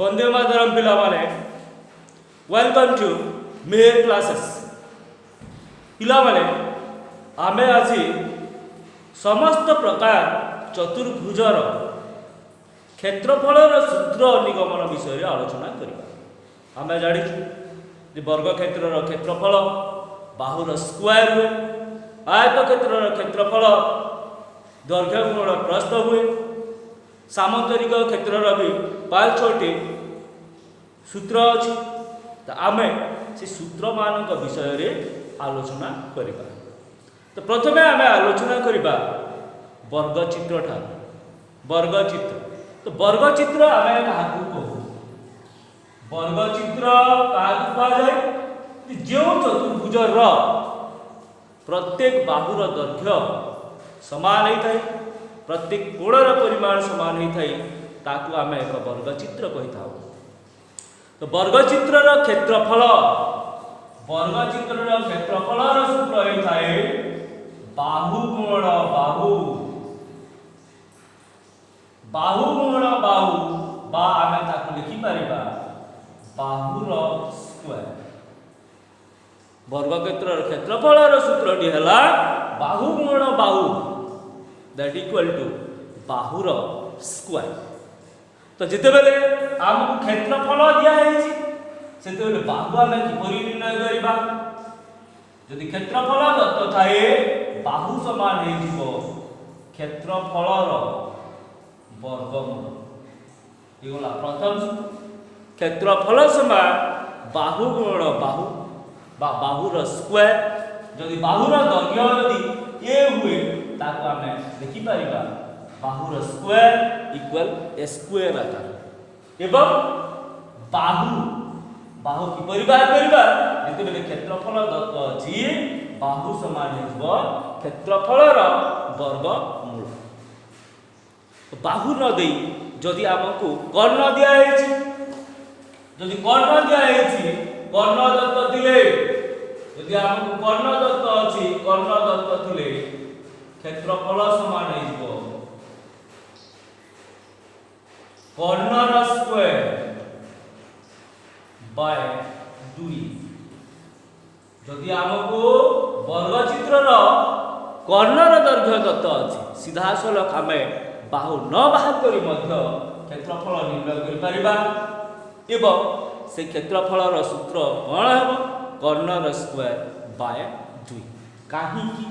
वंदे मातरम पिला माने welcome to Mehar classes पिला माने आमे आज समस्त प्रकार चतुर्भुजर क्षेत्रफलर सूत्र निगमन विषय आलोचना करिबा। आमे जानिछु जे वर्ग क्षेत्रर क्षेत्रफल बाहुर स्क्वायर हुए, आयत क्षेत्रर क्षेत्रफल दैर्घ्य गुणन प्रस्थ हुए, सामांतरिक क्षेत्रर भी 5-6टी सूत्र अछि। तो आमे से सूत्र मानक विषय रे आलोचना करिबा। तो प्रथमे आमे आलोचना करिबा वर्ग चित्र ठार। वर्ग चित्र तो वर्ग चित्र आमे काहाकू कहू? वर्ग चित्र काहाकू कहा जाय? जो चतुर्भुजर प्रत्येक बाहुर दैर्घ्य समान होता है, प्रत्येक कोणर परिमाण समान होता है, ताकू आमे एक वर्ग चित्र कहि थाउ। तो वर्ग चित्रर क्षेत्रफल, वर्ग चित्रर क्षेत्रफलर सूत्र होता है बाहु गुण बाहु, बाहु गुण बाहु बा आमे ताकू लिखि परिबा बाहुर स्क्वायर। वर्ग क्षेत्रर क्षेत्रफलर सूत्रटी हला बाहु गुण बाहु दैट इक्वल टू बाहुर स्क्वायर। तो जिते बेले आमको क्षेत्रफल दिया है सेते बेले बाहु आमे किपरि निर्णय करिबा? यदि क्षेत्रफल दत्त थाए बाहु समान हे जिवो क्षेत्रफलर वर्गमूल। एगोला प्रथम क्षेत्रफल समान बाहु गुण बाहु बा बाहुर स्क्वायर। यदि बाहुर दैर्घ्य यदि ए हुए ताको आमे लिखि परिबा बाहुर स्क्वायर इक्वल ए स्क्वायर आकार। एवं बाहु बाहु की परिवार करिबा जते बेले क्षेत्रफल दत्त अछि बाहु समान हेबो क्षेत्रफलर वर्गमूल। तो बाहु न देई जदि हमकु कर्ण दिया हेछि, जदि कर्ण दिया हेछि कर्ण दत्त थिले, यदि हमकु कर्ण दत्त अछि कर्ण दत्त थिले क्षेत्रफल समान हेजिबो कर्णर स्क्वायर बाय 2। जदि हमको वर्ग चित्रर कर्णर दैर्घ्य दत्त अछि सीधा सलख आमे बाहु न बाहर करी मध्य क्षेत्रफल निर्णय करि परिबा। एवं से क्षेत्रफलर सूत्र कोन हेबो कर्णर स्क्वायर बाय 2। काहे कि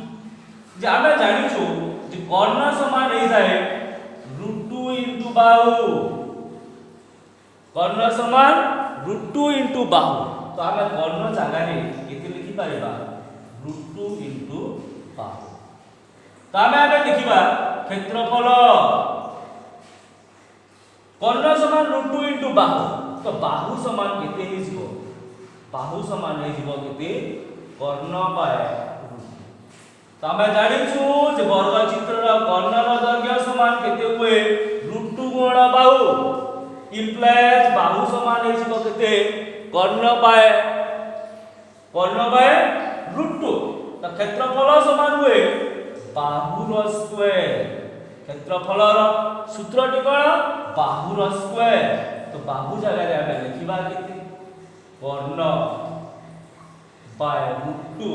जे आमे जानिछु जे कर्ण समान हे जाय √2 * बाहु, कर्ण समान √2 * बाहु। तो आमे कर्ण जागा रे केते लिखि परिबा √2 * बाहु। तो आमे लिखिबा क्षेत्रफल कर्ण समान √2 * बाहु। तो बाहु समान केते हे जिवो? बाहु समान हे जिवो केते कर्ण बाय √2। तो आमे जानिछु जे वर्ग चित्रर कर्णर दैर्घ्य समान केते हुए √2 गुण बाहु इम्प्लाइज बाहु समान हे जिवो केते कर्ण बाय √2। तो क्षेत्रफल समान हुए बाहुर स्क्वायर। क्षेत्रफलर सूत्रटी कोन? बाहुर स्क्वायर। तो बाहु जगह रे आमे लिखिबा केते कर्ण बाय √2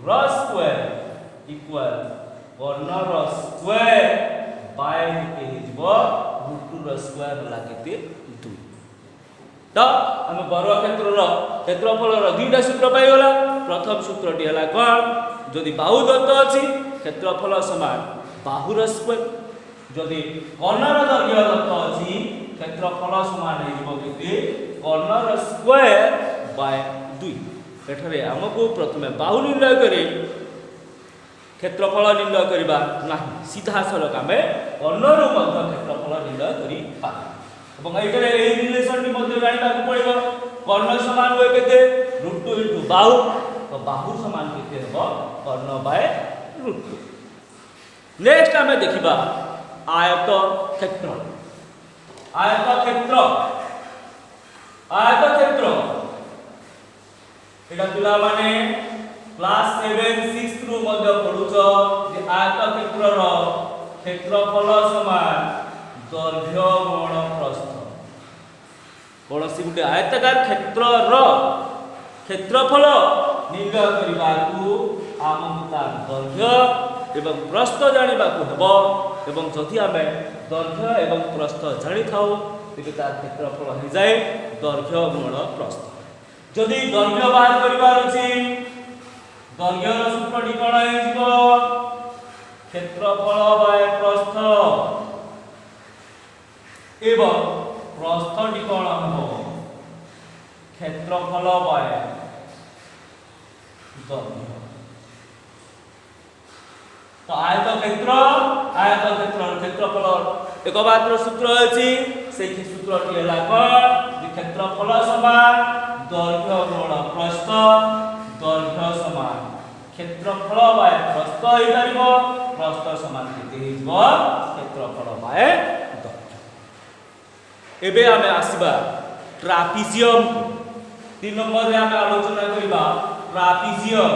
र स्क्वायर इक्वल कर्णर स्क्वायर बाय केते हिजबो √2 र स्क्वायर ला केते 2। तो हम वर्ग क्षेत्रर क्षेत्रफलर दुईटा सूत्र पाई गला। प्रथम सूत्रटी हला कोन? जदि बाहु दत्त अछि क्षेत्रफल समान बाहुर स्क्वायर, जदि कर्णर दैर्घ्य दत्त अछि क्षेत्रफल समान हेजिबो केते कर्णर स्क्वायर बाय 2। एठारे हमकु प्रथमे बाहु निर्णय करी क्षेत्रफल निर्णय करिबा नाही, सीधा सलख आमे कर्णर मध्य क्षेत्रफल निर्णय करि पा। এবং এইটারে এই রিলেশনটি মধ্যে জানিବାକୁ পড়িব কর্ণ সমান হয় কেতে √2 * বাহু। তো বাহু সমান কেতে হ'ব কর্ণ বাই √2। নেক্সট আমি দেখিবা আয়ত ক্ষেত্র। আয়ত ক্ষেত্র, আয়ত ক্ষেত্র এটা পিলা মানে ক্লাস 7 6 রু মধ্যে পড়ুছ যে আয়ত ক্ষেত্রর ক্ষেত্রফল সমান দৈর্ঘ্য গুণ প্রস্থ। कौन सी गोटे आयताकार क्षेत्र क्षेत्रफल निर्णय करने को आमको तार दैर्घ्य एवं प्रस्थ जानवा हेबो एवं जदि आम दैर्घ्य एवं प्रस्थ जानी थाओ तेबे तार क्षेत्रफल हो जाए दैर्घ्य गुणन प्रस्थ। जदि दैर्घ्य बाहर करिवार अछि दैर्घ्यर सूत्रटी कोन हेजिबो क्षेत्रफल बाय प्रस्थ एवं प्रस्थटी कोन हेबो क्षेत्रफल बाय दैर्घ्य। तो आयतक्षेत्र क्षेत्रफल एकमात्र सूत्र अछि से सूत्रटी हला कोन क्षेत्रफल समान दैर्घ्य गुण प्रस्थ दैर्घ्य समान क्षेत्रफल बाय प्रस्थ होई परिबो प्रस्थ समान केते हिजबो क्षेत्रफल बाय दैर्घ्य। एबे आमे आसीबा ट्रापिजियम 3 नंबर रे आमे आलोचना करिबा ट्रापिजियम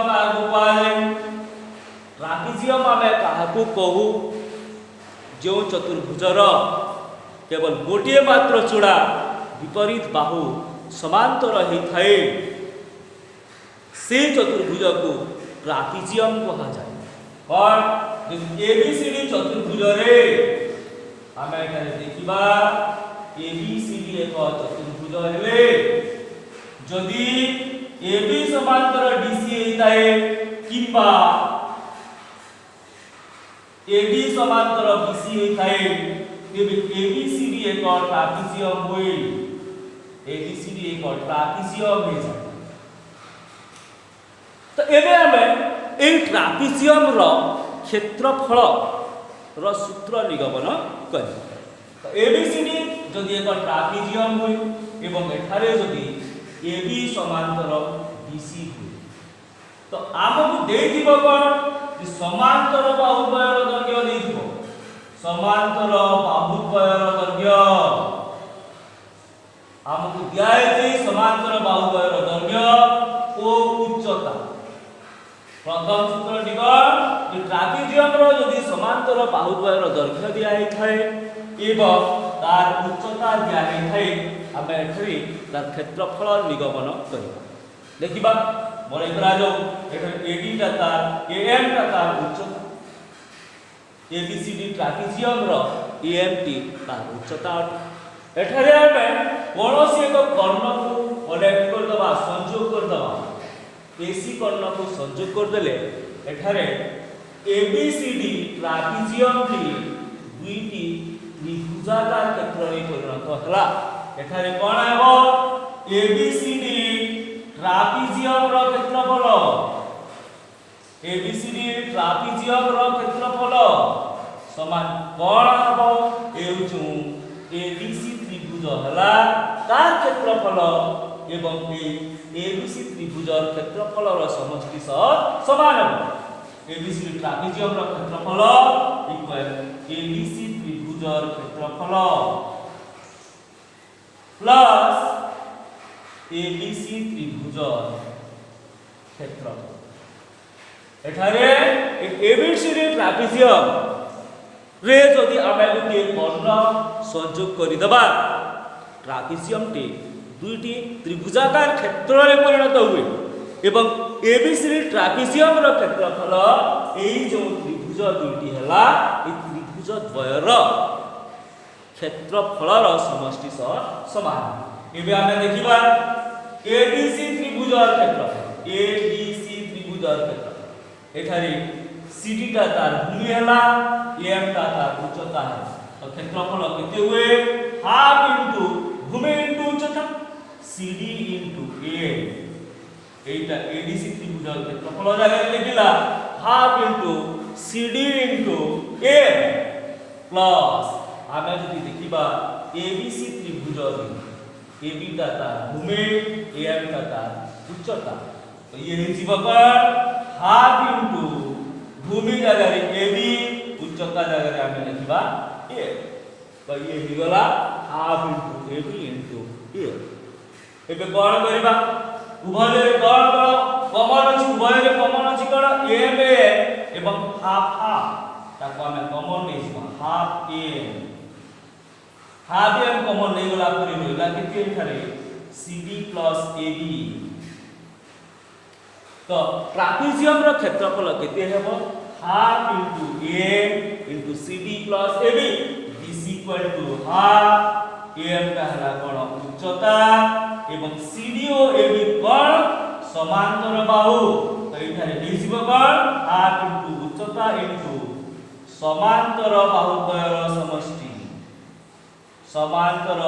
का उपाय ट्रापिजियम आमे काहाकू कहू जो चतुर्भुजर केवल गोटे मात्र चूड़ा विपरीत बाहु समांतर होई थाए से चतुर्भुज को ट्रापिजियम कहा जाए। और एबीसीडी चतुर्भुज रे आमे एठारे देखिबा एबीसीडी एक चतुर्भुज हेले जदि एबी समांतर डीसी हेताए किबा एडी समांतर बीसी हेताए तेबे एबीसीडी एक ट्रापिजियम होई एबीसीडी एक ट्रापिजियम हे जाय। तो एबे हमें ए ट्रापिजियम रो क्षेत्रफल रो सूत्र निगमन करी। तो एबीसीडी जदि एक ट्रापिजियम होई एवं एठारे जदि एबी समांतर बीसी हुए तो आमको देइथिबो कोन समांतर बाहुद्वयर दैर्घ्य देइथिबो समांतर बाहुद्वयर दैर्घ्य आमको दियाए जे समांतर बाहुद्वयर दैर्घ्य ओ उच्चता। प्रथम सूत्र निगम जे ट्रापिजियम रो यदि समांतर बाहुद्वयर दैर्घ्य दियाई थाए एवं तार उच्चता दियाई थाए आमे एठरी तार क्षेत्रफल निगमन करिबा। देखिबा मोरे करा जो एडी टा तार एएम टा तार उच्चता एबीसीडी ट्रापिजियम रो एएम टी तार उच्चता एठारे आमे कोनोसी एक कर्ण को कनेक्ट कर दबा संयोग कर दबा एसी कर्ण को संयोग कर देले एठारे एबीसीडी ट्रापिजियम टी दुईटी त्रिभुजाकार क्षेत्र रे परिणत हला। एठारे कोन हेबो एबीसीडी ट्रापिजियम रो क्षेत्रफल एबीसीडी ट्रापिजियम रो क्षेत्रफल समान कोन हेबो एउचु एबीसी त्रिभुज हला तार क्षेत्रफल एवं एबीसी त्रिभुजर क्षेत्रफल रो समष्टि समान हेबो। एबीसी ट्रापिजियम रो क्षेत्रफल इक्वल एबीसी त्रिभुजर क्षेत्रफल प्लस एबीसी त्रिभुजर क्षेत्रफल। एठारे एबीसी ट्रापिजियम रे जदि आमे गोटे कर्ण संयोग करि दबा ट्रापिजियम टी दुईटी त्रिभुजाकार क्षेत्र रे परिणत हुए एवं एबीसी ट्रापिजियम रो क्षेत्रफल एई जो त्रिभुज दुईटी हला ए त्रिभुज द्वयर क्षेत्रफल समष्टि समान। एबे आमे देखिबा एडीसी त्रिभुजर क्षेत्रफल एडीसी त्रिभुजर क्षेत्रफल एठारे सीडी टा तार भूमि हला एम टा तार उच्चता है तो क्षेत्रफल केते हुए हाफ इनटू भूमि इनटू उच्चता सीडी इनटू ए एटा एडीसी त्रिभुजर क्षेत्रफल जागा लिखिला हाफ इनटू सीडी इनटू ए प्लस आमे जदि देखिबा एबीसी त्रिभुज एबी टा तार भूमि एम टा तार उच्चता तो ये हिजिबा पर हाफ इनटू भूमि जगह रे एबी उच्चता जगह रे आमे लिखिबा ए तो ये हिगला हाफ इनटू एबी इनटू ए। एबे कोन करिबा उभय रे कोन कमन अछि उभय रे कमन अछि कोन एम ए एवं हाफ हाफ ताको हमें कॉमन ले जिवा हाफ एम कॉमन ले गला परि रहला केते थारे CD प्लस AB तो ट्रापेजियम रो क्षेत्रफल केते हेबो half into M into CD plus AB is equal to half M कहला कोन उच्चता एवं CD और AB कोन समांतर बाहु तो एठारे ले जिवो कोन हाफ इनटू उच्चता इनटू समांतर बाहुद्वयर समष्टि समांतर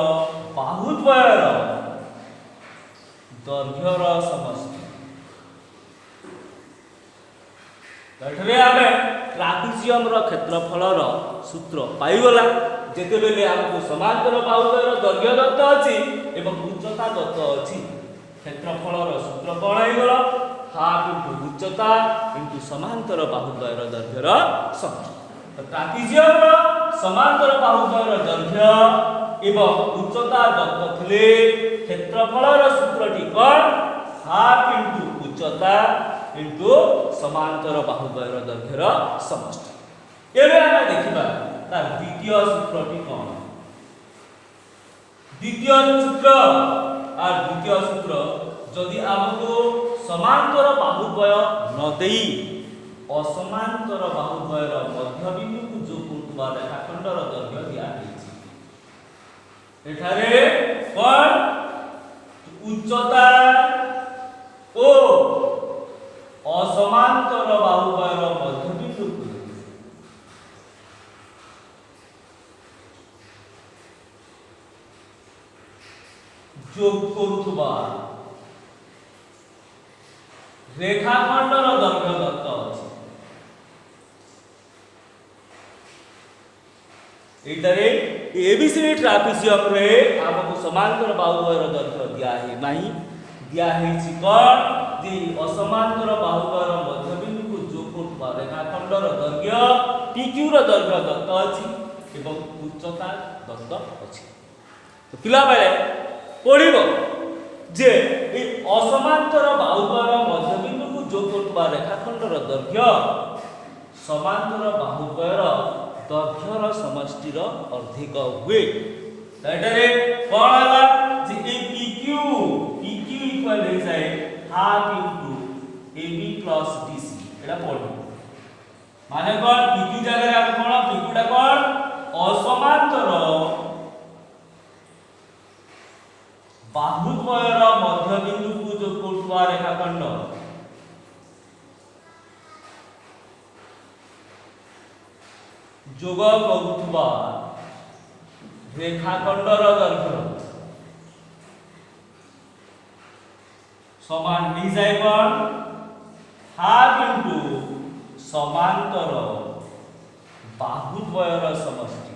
बाहुद्वयर दर्घ्यर समष्टि एठरे आमे ट्रापेजियम रो क्षेत्रफल रो सूत्र पाइगला जेते बेले हमको समांतर बाहुद्वयर दर्घ्य दत्त अछि एवं उच्चता दत्त अछि क्षेत्रफल रो सूत्र कोन आइगला हाफ इनटू उच्चता इनटू समांतर बाहुद्वयर दर्घ्यर समष्टि तो ट्रापेजियम रो समांतर बाहुद्वयर दर्घ्य एवं उच्चता दत्त थिले क्षेत्रफल रो सूत्रटी कोन हाफ इनटू उच्चता इनटू समांतर बाहुद्वयर दर्घ्यर समष्टि एबे हम देखिबा तार द्वितीय सूत्रटी कोन द्वितीय सूत्र और द्वितीय सूत्र जदि हमको समांतर बाहुद्वय न देई असमांतर बाहुद्वयर मध्य बिंदु को जो कोणतुबा रेखाखंडर दर्घ्य दिया हेछि एठारे कोन उच्चता ओ असमांतर बाहुद्वयर मध्य बिंदु को जोग कोणतुबा रेखाखंडर दर्घ्य दत्त अछि एटारे एबीसी ट्रापेजियम रे हमको समांतर बाहुद्वयर दर्घ्य दिया है नाही दिया हेछि कोन जे असमांतर बाहुद्वयर मध्य बिंदु को जो कोणतुबा रेखाखंडर दर्घ्य PQ रो दर्घ्य दत्त अछि एवं उच्चता दत्त अछि तो पिला बेले पढिबो जे ए असमांतर बाहुद्वयर मध्य बिंदु को जो कोणतुबा रेखाखंडर दर्घ्य समांतर बाहुद्वयर दर्घ्यर समष्टिर अर्धिक हुए एटारे कोन हला जे ए PQ इक्वल हे जाय half into AB plus DC एटा पढो माने कोन PQ जगह रे कोन PQ टा कोन असमांतर बाहुद्वयर मध्य बिंदु को जो कोणतुबा रेखाखंड जोग करुथुबा रेखाखंडर दर्घ्य समान नि जाय कोन हाफ इनटू समांतर बाहुद्वयर समष्टि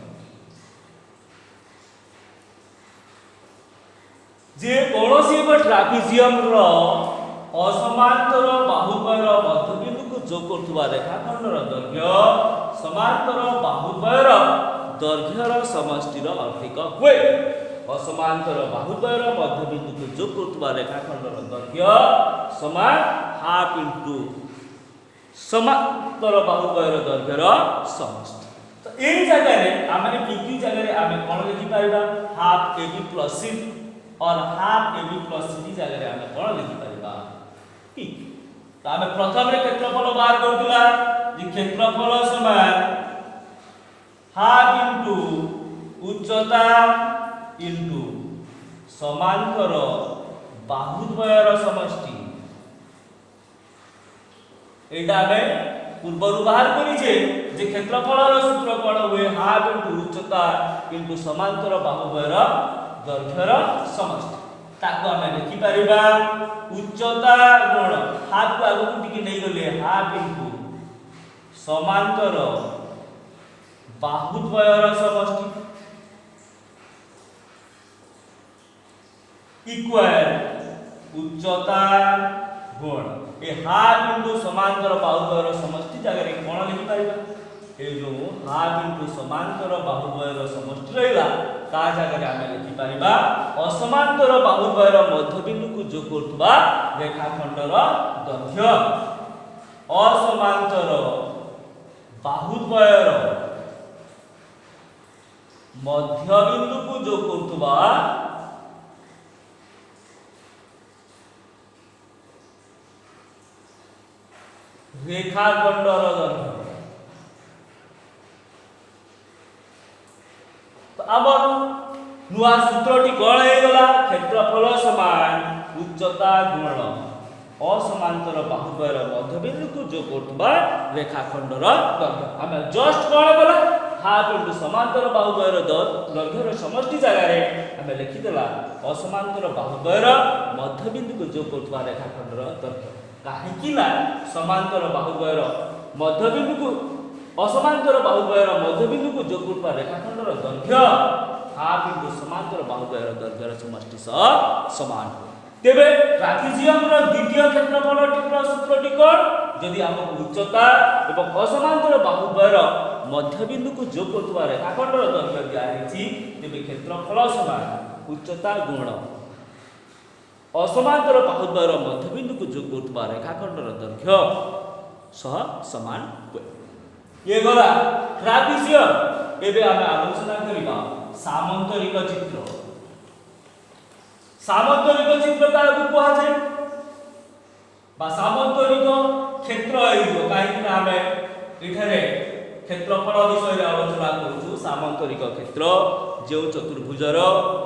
जे कोनोसी एक ट्रापेजियम रो असमांतर बाहुद्वयर मध्य बिंदु को जो करथुबा रेखाखंडर दर्घ्य समांतर बाहुद्वयर दर्घ्यर समष्टिर अर्धिक हुए असमांतर बाहुद्वयर मध्य बिंदु को जो करथुबा रेखाखंडर दर्घ्य समान हाफ इनटू समांतर बाहुद्वयर दर्घ्यर समष्टि तो एई जगह रे आमे PQ जगह रे आमे कोन लिखि पाइबा हाफ AB प्लस C और हाफ AB प्लस CD जगह रे आमे कोन लिखि पाइबा PQ तो आमे प्रथम रे क्षेत्रफल बाहर करथुला जे क्षेत्रफल समान हाफ इनटू उच्चता इनटू समांतर बाहुद्वयर समष्टि एटा हमें पूर्वरु बाहर करी जे क्षेत्रफलर सूत्र कोन हुए हाफ इनटू उच्चता इनटू समांतर बाहुद्वयर दर्घ्यर समष्टि ताको हमें लिखि परिबा उच्चता गुण हाफ को आगु टिके नै गले हाफ इनटू समांतर बाहुद्वयर समष्टि इक्वल उच्चता गुण ए हाफ इनटू समांतर बाहुद्वयर समष्टि जगह रे कोन लिखि परिबा ए जो हाफ इनटू समांतर बाहुद्वयर समष्टि रहिला ता जगह रे हमें लिखि परिबा असमांतर बाहुद्वयर मध्य बिंदु को जो करथुबा रेखाखंडर दर्घ्य असमांतर बाहुद्वयर मध्यबिंदु को जो करतुबा रेखाखंडर दैर्घ्य। तो अब नुआ सूत्रटी कौन हो गला क्षेत्रफल समान उच्चता गुणन असमांतर बाहुद्वयर मध्यबिंदु को जो करतुबा रेखाखंडर दैर्घ्य। आम जस्ट कौन गला हाफ इंटू समांतर बाहुद्वयर दैर्घ्यर समष्टि जगह आम लिखिदेला असमांतर बाहुद्वयर मध्यबिंदु को जो करतुबा रेखाखंडर दैर्घ्य। कहीं समांतर बाहुद्वयर मध्यबिंदु को असमांतर बाहुद्वयर मध्यबिंदु को जो करतुबा रेखाखंडर दैर्घ्य हाफ इंटू समांतर बाहुद्वयर दैर्घ्यर समष्टि समान हो। तेबे ट्रापेजियम रो द्वितीय क्षेत्रफलटीर सूत्रटी कोन जदि हमको उच्चता एवं असमांतर बाहुद्वयर मध्यबिंदु को जो करतुबा रेखाखंडर दैर्घ्य दिया हेछि तेबे क्षेत्रफल समान उच्चता गुण असमांतर बाहुद्वयर मध्यबिंदु को जो करतुबा रेखाखंडर दैर्घ्य सह समान होय। ये गला ट्रापेजियम। एबे हम आलोचना करिबा सामांतरिक चित्र। सामांतरिक चित्र काको कुहा जाय बा सामांतरिक क्षेत्र आइबो काहेकि ना हमें इठारे क्षेत्रफल विषय रे आलोचना करूछु। सामांतरिक क्षेत्र जे चतुर्भुजर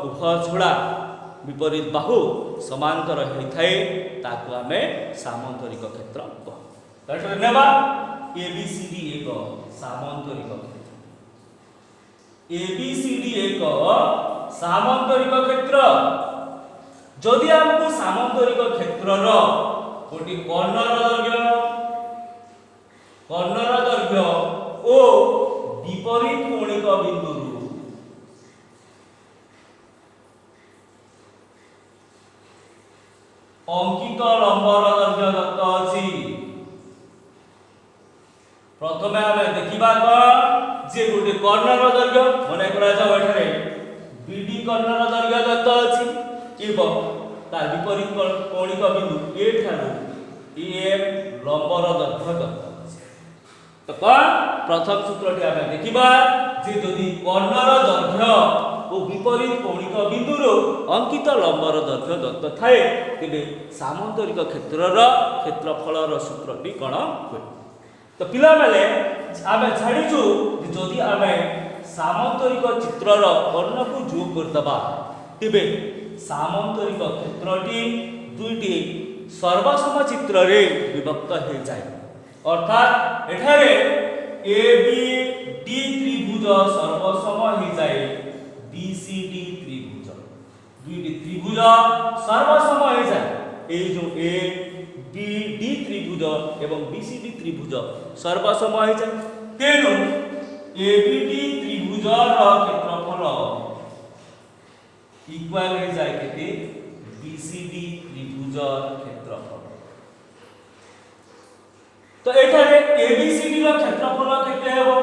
उभय छोड़ा विपरीत बाहु समांतर होइथाय ताको हमें सामांतरिक क्षेत्र कह। ताठरे नेबा एबीसीडी एक सामांतरिक क्षेत्र। एबीसीडी एक सामांतरिक क्षेत्र। जदि हमको सामांतरिक क्षेत्रर गोटे कर्णर दैर्घ्य ओ विपरीत कोणिक बिंदु अंकित लंबर दैर्घ्य दत्त अछि। प्रथमे आमे देखिबा जे गोटे कर्णर दैर्घ्य मने करा जाओ एठारे बीडी कर्णर दैर्घ्य दत्त अछि एवं तार विपरीत कोणिक बिंदु ए ठारू एम लंबर दैर्घ्य दत्त अछि। तो कोन प्रथम सूत्रटी आमे देखिबा जे यदि कर्णर दैर्घ्य ओ विपरीत कोणिक बिंदुर अंकित लंबर दैर्घ्य दत्त थाए तेबे सामांतरिक क्षेत्रर क्षेत्रफलर सूत्रटी कोन होय। तो पिला माने आमे जानिछु जदि आमे सामांतरिक चित्रर कर्ण को जोग करदबा तेबे सामांतरिक क्षेत्रटी दुईटी सर्वसम चित्र रे विभक्त हो जाए। अर्थात एठारे ए बी डी त्रिभुज सर्वसम हो जाए बीसीडी त्रिभुज दुईटी त्रिभुज सर्वसम हो जाए। ए जो ए बी डी त्रिभुज एवं बीसीडी त्रिभुज सर्वसम हो जाए। तेनु एबीडी त्रिभुजर क्षेत्रफल इक्वल हो जाए केते बीसीडी त्रिभुजर क्षेत्रफल। तो एठारे एबीसीडी रो क्षेत्रफल केते हेबो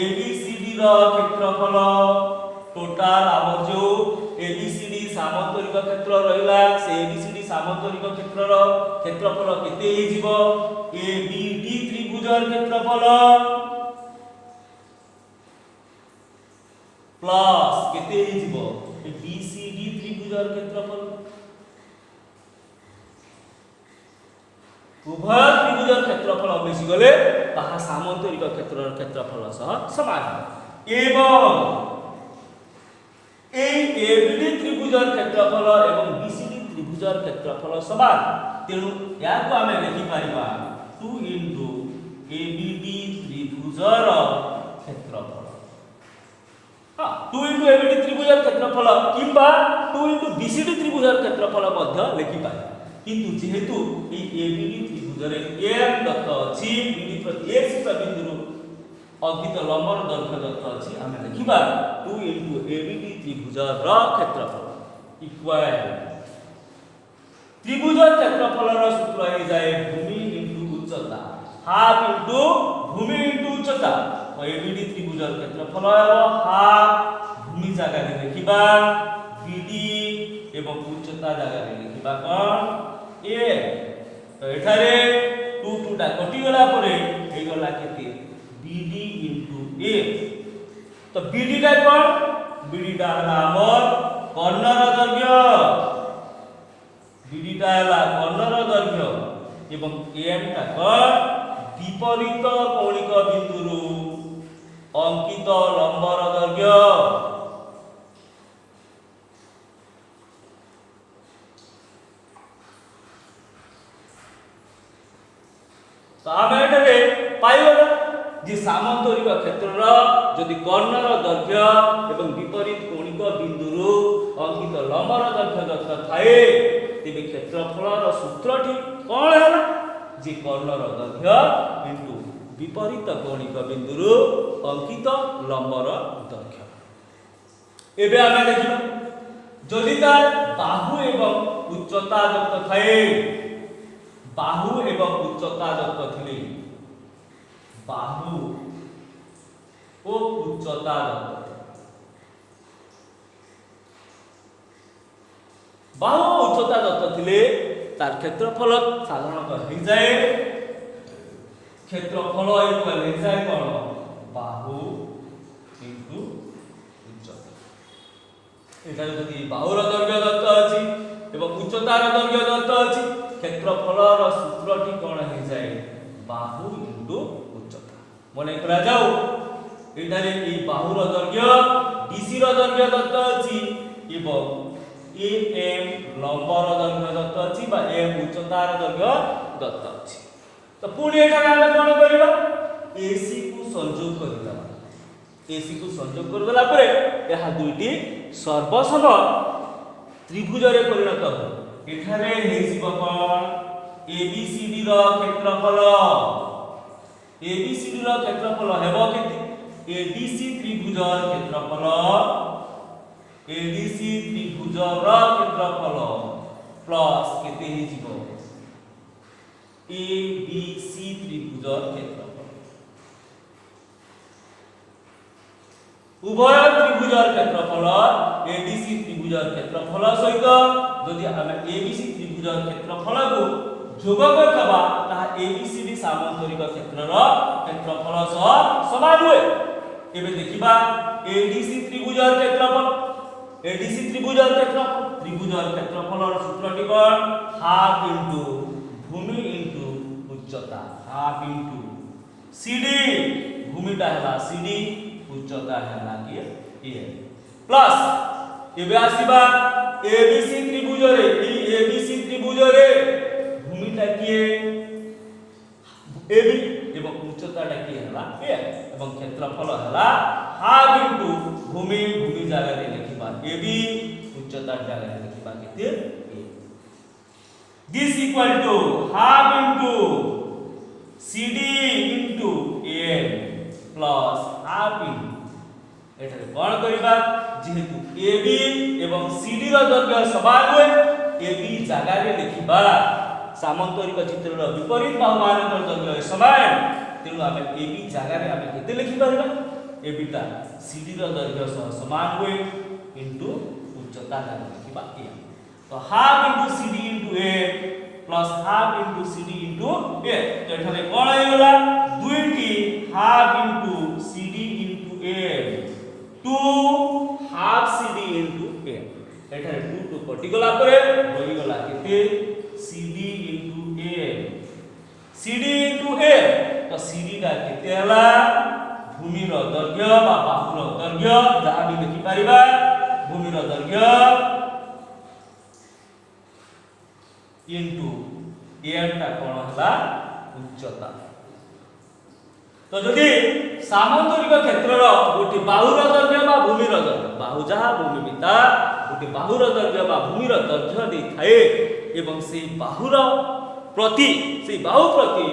एबीसीडी रो क्षेत्रफल टोटल आम जो एबीसीडी सामांतरिक क्षेत्र रहिला से एबीसीडी सामांतरिक क्षेत्रर क्षेत्रफल केते हे जिवो एबीडी त्रिभुजर क्षेत्रफल प्लस केते हे जिवो बीसीडी त्रिभुजर क्षेत्रफल। उभय त्रिभुजर क्षेत्रफल मिसी गले ताहा सामांतरिक क्षेत्रर क्षेत्रफल सह समान एवं एबीडी त्रिभुजर क्षेत्रफल एवं बीसीडी त्रिभुजर क्षेत्रफल समान। तेणु याको आमे लिखि पारिबा 2 इनटू एबीडी त्रिभुजर क्षेत्रफल। हां 2 इनटू एबीडी त्रिभुजर क्षेत्रफल किबा 2 इनटू बीसीडी त्रिभुजर क्षेत्रफल मध्ये लिखि पारिबा। किंतु जेहेतु ए एबीडी त्रिभुजरे एम दत्त अछि बीडी प्रति एक्स बिंदु अंकित लंबर दैर्घ्य दत्त अछि आमे लिखिबा 2 इनटू एबीडी त्रिभुजर क्षेत्रफल इक्वल त्रिभुजर क्षेत्रफलर सूत्र हे जाए भूमि इनटू उच्चता हाफ इनटू भूमि इनटू उच्चता। तो एबीडी त्रिभुजर क्षेत्रफल हेबो हाफ भूमि जगह रे लिखिबा बीडी एवं उच्चता जगह रे लिखिबा कोन ए। तो एठारे 2 2 टा कटि गला परे हे गला केते BD into A। तो BD टा कोन BD टा हला हमर कर्णर दैर्घ्य BD टा हला कर्णर दैर्घ्य एवं AM टा कोन विपरीत कौणिक बिंदुरु अंकित लंबर दैर्घ्य। तो आम एटारे पाइबा जे सामान्तरिक क्षेत्रर जदि कर्णर दैर्घ्य एवं विपरीत कौणिक बिंदुरु अंकित लंबर दैर्घ्य दत्त थाए तेबे क्षेत्रफलर सूत्रटी कोन हैला जे कर्णर दैर्घ्य इनटू विपरीत कौणिक बिंदुरु अंकित लंबर दैर्घ्य। एबे आमे देखिबा जदि तार बाहु एवं उच्चता दत्त थाए बाहु एवं उच्चता दत्त थिले बाहु ओ उच्चता दत्त बाहु उच्चता दत्त थिले तार क्षेत्रफल साधारणतः हो जाए क्षेत्रफल इक्वल हो जाए कोन बाहु इनटू उच्चता। एटा जदि बाहुर दैर्घ्य दत्त अछि एवं उच्चतार दैर्घ्य दत्त अछि क्षेत्रफलर सूत्रटी कोन हो जाए बाहु इनटू उच्चता। मने करा जाऊ एटारे ए बाहुर दैर्घ्य BC र दैर्घ्य दत्त अछि एवं AM लंबर दैर्घ्य दत्त अछि बा AM उच्चतार दैर्घ्य दत्त अछि। तो पुणी एटारे हम कोन करिबा AC को संयोग करिबा AC को संयोग कर देला परे एहा दुईटी सर्वसम त्रिभुज रे परिणत हो। एठारे हेसिबो कोन ABCD र क्षेत्रफल ABCD र क्षेत्रफल हेबो केते ADC त्रिभुजर क्षेत्रफल ADC त्रिभुजर क्षेत्रफल प्लस केते हेजिबो ABC त्रिभुजर क्षेत्रफल उभय त्रिभुजर क्षेत्रफल ADC त्रिभुजर क्षेत्रफल सहित जदि आमे ABC त्रिभुजर क्षेत्रफल को जोग करबा ता ABCD सामान्तरिक क्षेत्रर क्षेत्रफल सह समान होय। एबे देखिबा ADC त्रिभुजर क्षेत्रफल ADC त्रिभुजर क्षेत्रफलर सूत्रटी कोन हाफ इनटू भूमि इनटू उच्चता हाफ इनटू CD भूमिटा हैला CD उच्चता हैला कि A प्लस एबे आसीबा ABC त्रिभुज रे ई ABC त्रिभुज रे भूमिटा किए AB एवं उच्चताटा कि हैला A एवं क्षेत्रफल हैला हाफ इनटू भूमि भूमि जागा रे लिखिबा AB उच्चता जागा रे लिखिबा केते A। This equal to half into CD into A plus half into एठारे कोन करिबा जेहेतु AB एवं CD र दैर्घ्य समान होय AB जागा रे लिखिबा सामान्तरिक चित्रर विपरीत बाहुमानकर दैर्घ्य समान तेनु आमे AB जागा रे आमे केते लिखि परबा AB ता CD र दैर्घ्य सह समान होय इनटू उच्चता जागा लिखिबा A। तो half into CD into A plus half into CD into A। तो एठारे कोन होय गेला दुईटी half into CD into A 2 half CD into A। एठारे 2 टू कटि गला परे होई गला केते CD into A CD into A। तो CD दा केते हला भूमि रो दैर्घ्य बा बाहु रो दैर्घ्य जहा भी लिखि परिबा भूमि रो दैर्घ्य इनटू AM टा कोन हला उच्चता। तो जदि सामान्तरिक क्षेत्रर गोटी बाहुर दैर्घ्य बा भूमिर दैर्घ्य बाहु जहा भूमि बिता गोटी बाहुर दैर्घ्य बा भूमिर दैर्घ्य दे थाए एवं से बाहुर प्रति से बाहु प्रति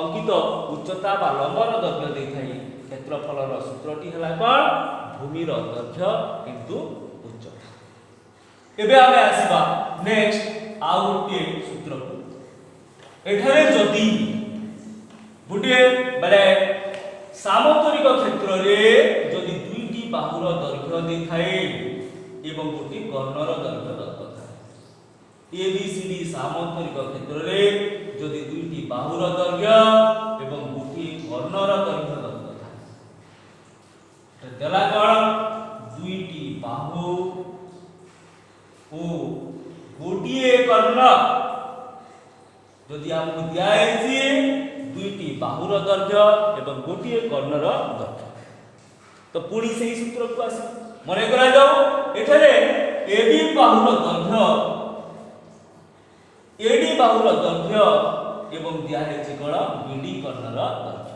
अंकित उच्चता बा लंबर दैर्घ्य दे थाए क्षेत्रफलर सूत्रटी हला कोन भूमिर दैर्घ्य इनटू उच्चता। एबे आमे आसीबा नेक्स्ट आउ गोटे सूत्र एठारे जदि गोटे बेले सामान्तरिक क्षेत्र रे जदि दुईटी बाहुर दैर्घ्य देखाए एवं गोटे कर्णर दैर्घ्य दत्त थाए ABCD सामान्तरिक क्षेत्र रे जदि दुईटी बाहुर दैर्घ्य एवं गोटे कर्णर दैर्घ्य देला कोन दुईटी बाहु ओ गोटिए कर्ण जदि हमको दिया है दुईटी बाहुर दैर्घ्य एवं गोटिए कर्णर दैर्घ्य तो पुणी से ही सूत्र को आसे मन करा जाऊ एठारे एडी बाहुर दैर्घ्य एवं दिया है कोन बीडी कर्णर दैर्घ्य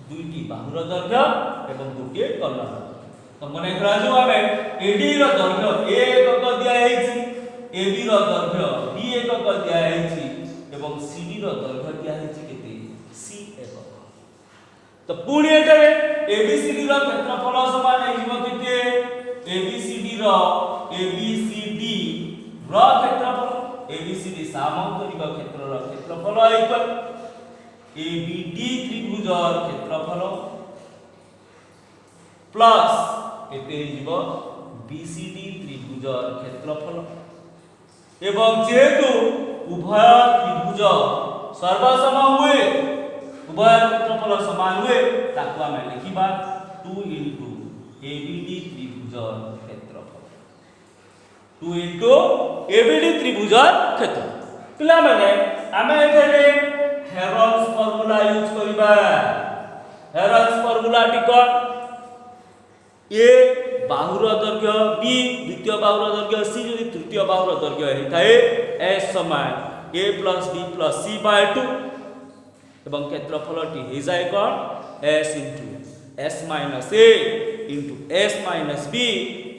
दुईटी बाहुर दैर्घ्य एवं गोटिए कर्णर तो मन करा जाऊ हमें एडी रो दैर्घ्य ए एकक दिया है एबी रो दैर्घ्य बी एकक दिया है एवं सीडी रो दैर्घ्य दिया है केते सी एकक तो पुणी एटारे एबीसीडी रो क्षेत्रफल समान हेजिबो केते एबीसीडी रो क्षेत्रफल एबीसीडी सामांतरिक क्षेत्र रो क्षेत्रफल इक्वल एबीडी त्रिभुज क्षेत्रफल प्लस केते हेजिबो बीसीडी त्रिभुज क्षेत्रफल एवं जेहेतु उभय त्रिभुज सर्वसम हुए उभय क्षेत्रफल समान हुए ताकू आमे लिखिबा 2 इनटू एबीडी त्रिभुज क्षेत्रफल 2 इनटू एबीडी त्रिभुज क्षेत्रफल पिला माने आमे एठारे हेरन्स फार्मूला यूज करिबा हेरन्स फार्मूला टिकट ए बाहुर दैर्घ्य बी द्वितीय बाहुर दैर्घ्य सी यदि तृतीय बाहुर दैर्घ्य हेताए एस समान a plus b plus c by 2 एवं क्षेत्रफलटी हे जाय कोन s into s minus a into s minus b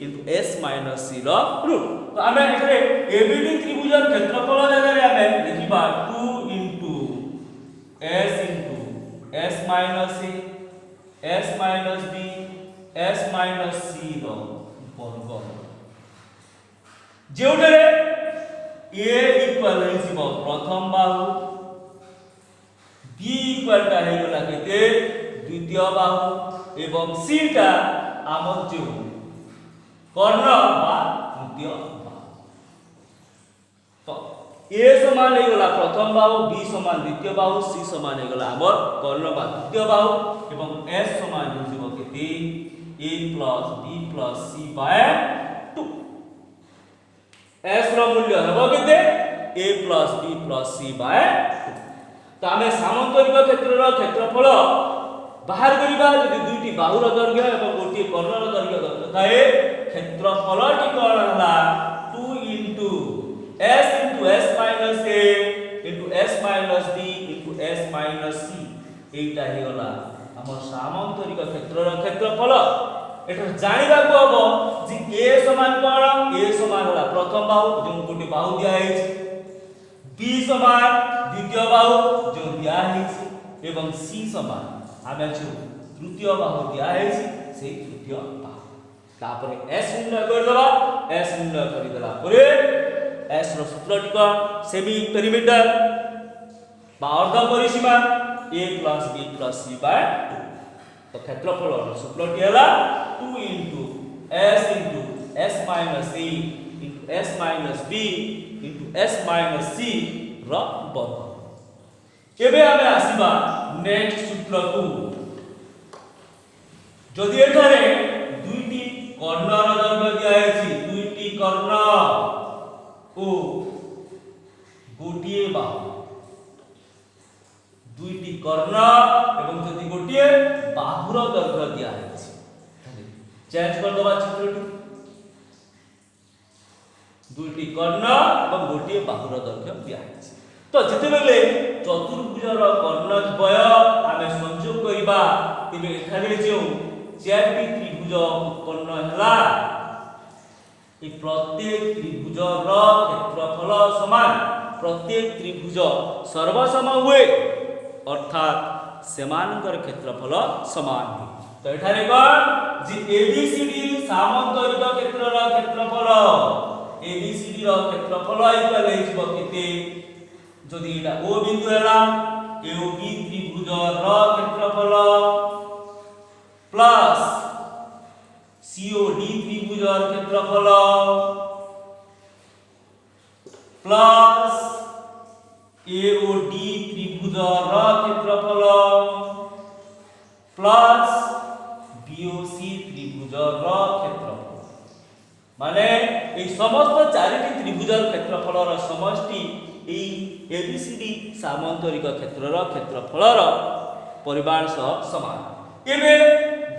into s minus c row root तो आमे एथरे abd त्रिभुजर क्षेत्रफल जगह रे आमे लिखिबा 2 into s minus a s minus b s minus c रो वर्ग जेउटरे a equal हेजिबो प्रथम बाहु b इक्वल ता हे गला केते द्वितीय बाहु एवं c ता आमर जो कर्ण बा तृतीय बाहु तो a समान हे गला प्रथम बाहु b समान द्वितीय बाहु c समान हे गला आमर कर्ण बा तृतीय बाहु एवं s समान हेजिबो केते a plus b plus c by 2 s रो मूल्य हेबो केते a plus b plus c by 2 तो आमे सामांतरिक क्षेत्र रो क्षेत्रफल बाहर करिबा जदि दुईटी बाहुर दैर्घ्य एवं गोटी कर्णर दैर्घ्य दर्शाए क्षेत्रफलटी कोन हला 2 into s minus a into s minus b into s minus c एटा हे गला हमर सामांतरिक क्षेत्र रो क्षेत्रफल एटा जानिबा को हबो जे a समान कोन a समान होला प्रथम बाहु जो गोटे बाहु दिया है b समान द्वितीय बाहु जो दिया है एवं c समान आमे जो तृतीय बाहु दिया है से तृतीय बाहु तापरे s निर्णय कर दबा s निर्णय करि देला परे s रो सूत्रटी कोन सेमी पेरीमीटर बा अर्ध परिसीमा a plus b plus c by 2 तो क्षेत्रफल रो सूत्रटी हला 2 into s minus a into s minus b into s minus c रो वर्ग एबे आमे आसीबा नेक्स्ट सूत्र को जदि एठारे दुईटी कर्णर दैर्घ्य दिया है दुईटी कर्ण ओ गोटिए बाहु दुईटी कर्ण एवं जदि गोटिए बाहुर दैर्घ्य दिया है चेंज कर दबा चित्रटी दुईटी कर्ण एवं गोटिए बाहुर दैर्घ्य दिया है तो जते बेले चतुर्भुजर कर्ण द्वय आमे संयोग करिबा तिबे एठारे जो चारटी त्रिभुज उत्पन्न हला ए प्रत्येक त्रिभुजर क्षेत्रफल समान प्रत्येक त्रिभुज सर्वसम हुए अर्थात सेमानकर क्षेत्रफल समान हुए तो एठारे कोन जे एबीसीडी सामांतरिक क्षेत्रर क्षेत्रफल एबीसीडी रो क्षेत्रफल इक्वल हेजिबो केते जदि एटा ओ बिंदु हला एओबी त्रिभुजर क्षेत्रफल प्लस सीओडी त्रिभुजर क्षेत्रफल प्लस एओडी त्रिभुजर क्षेत्रफल प्लस बीओसी त्रिभुज ত্রিভুজর ক্ষেত্রফল মানে এই সমস্ত চারিটি ত্রিভুজর ক্ষেত্রফলর সমষ্টি এই এবিসিডি সামান্তরিক ক্ষেত্রর ক্ষেত্রফলর পরিমাণ সহ সমান। এবে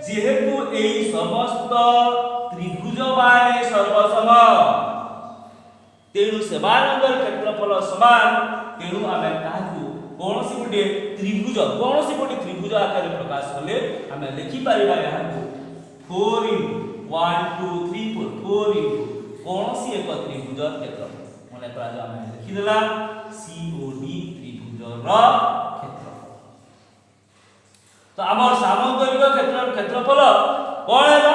যেহেতু এই সমস্ত ত্রিভুজ মানে সর্বসম তেণু সেমানଙ୍କର ক্ষেত্রফল সমান তেণু ଆମେ ତାହାକୁ କୌଣସି ଗୋଟିଏ ତ୍ରିଭୁଜ ଆକାରରେ ପ୍ରକାଶ କଲେ ଆମେ ଲେଖିପାରିବା ଏହାକୁ 4 × 1 2 3 4 into କୌଣସି ଏକ ତ୍ରିଭୁଜ କ୍ଷେତ୍ରଫଳ ମନେ କରାଯାଉ ଆମେ ଲେଖିଦେଲା COD ତ୍ରିଭୁଜର କ୍ଷେତ୍ରଫଳ। ତ ଆମର ସାମାନ୍ତରିକ କ୍ଷେତ୍ରଫଳ କ'ଣ ହେଲା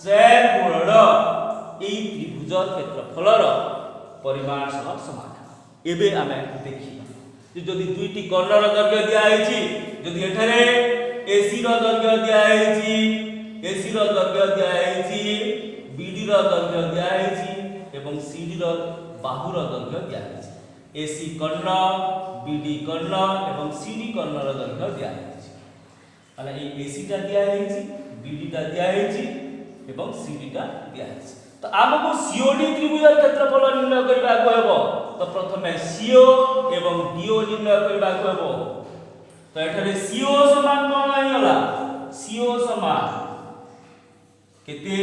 4 ଗୁଣନ এই ত্রিভুজর ক্ষেত্রফলর পরিমাণ সহ সমান। এবে আমি দেখিবা যে যদি দুইটি কর্ণর দৈর্ঘ্য দিয়া হইছি যদি এখানে AC র দৈর্ঘ্য দিয়া হইছি AC র দৈর্ঘ্য দিয়া হইছি BD র দৈর্ঘ্য দিয়া হইছি এবং CD র বাহুর দৈর্ঘ্য দিয়া হইছি AC কর্ণ BD কর্ণ এবং CD কর্ণর দৈর্ঘ্য দিয়া হইছি মানে এই AC টা দিয়া হইছি BD টা দিয়া হইছি এবং CD টা দিয়া হইছি। তো আমକୁ COD ত্রিভুজৰ ক্ষেত্রফল নির্ণয় କରିବାକୁ ହେବ তো প্রথমে CO এবং DO নির্ণয় କରିବାକୁ ହେବ। তো এখানে CO সমান কোন হইলা CO সমান কেতে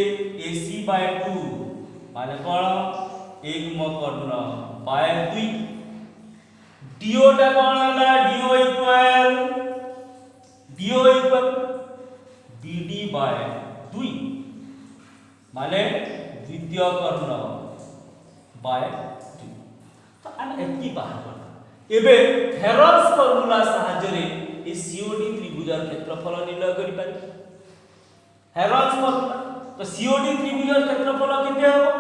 AC/2 মানে কোন একম কর্ণ বাই 2 DO টা কোন হলা DO ইকুয়াল BD/2 মানে দ্বিতীয় কর্ণ বাই 2। তো আমি এটি বাহার করব। এবে হেরনস ফর্মুলা সাহায্যে এই COD ত্রিভুজের ক্ষেত্রফল নির্ণয় করি পারি। হেরনস ফর্মুলা তো COD ত্রিভুজের ক্ষেত্রফল কেতে হবে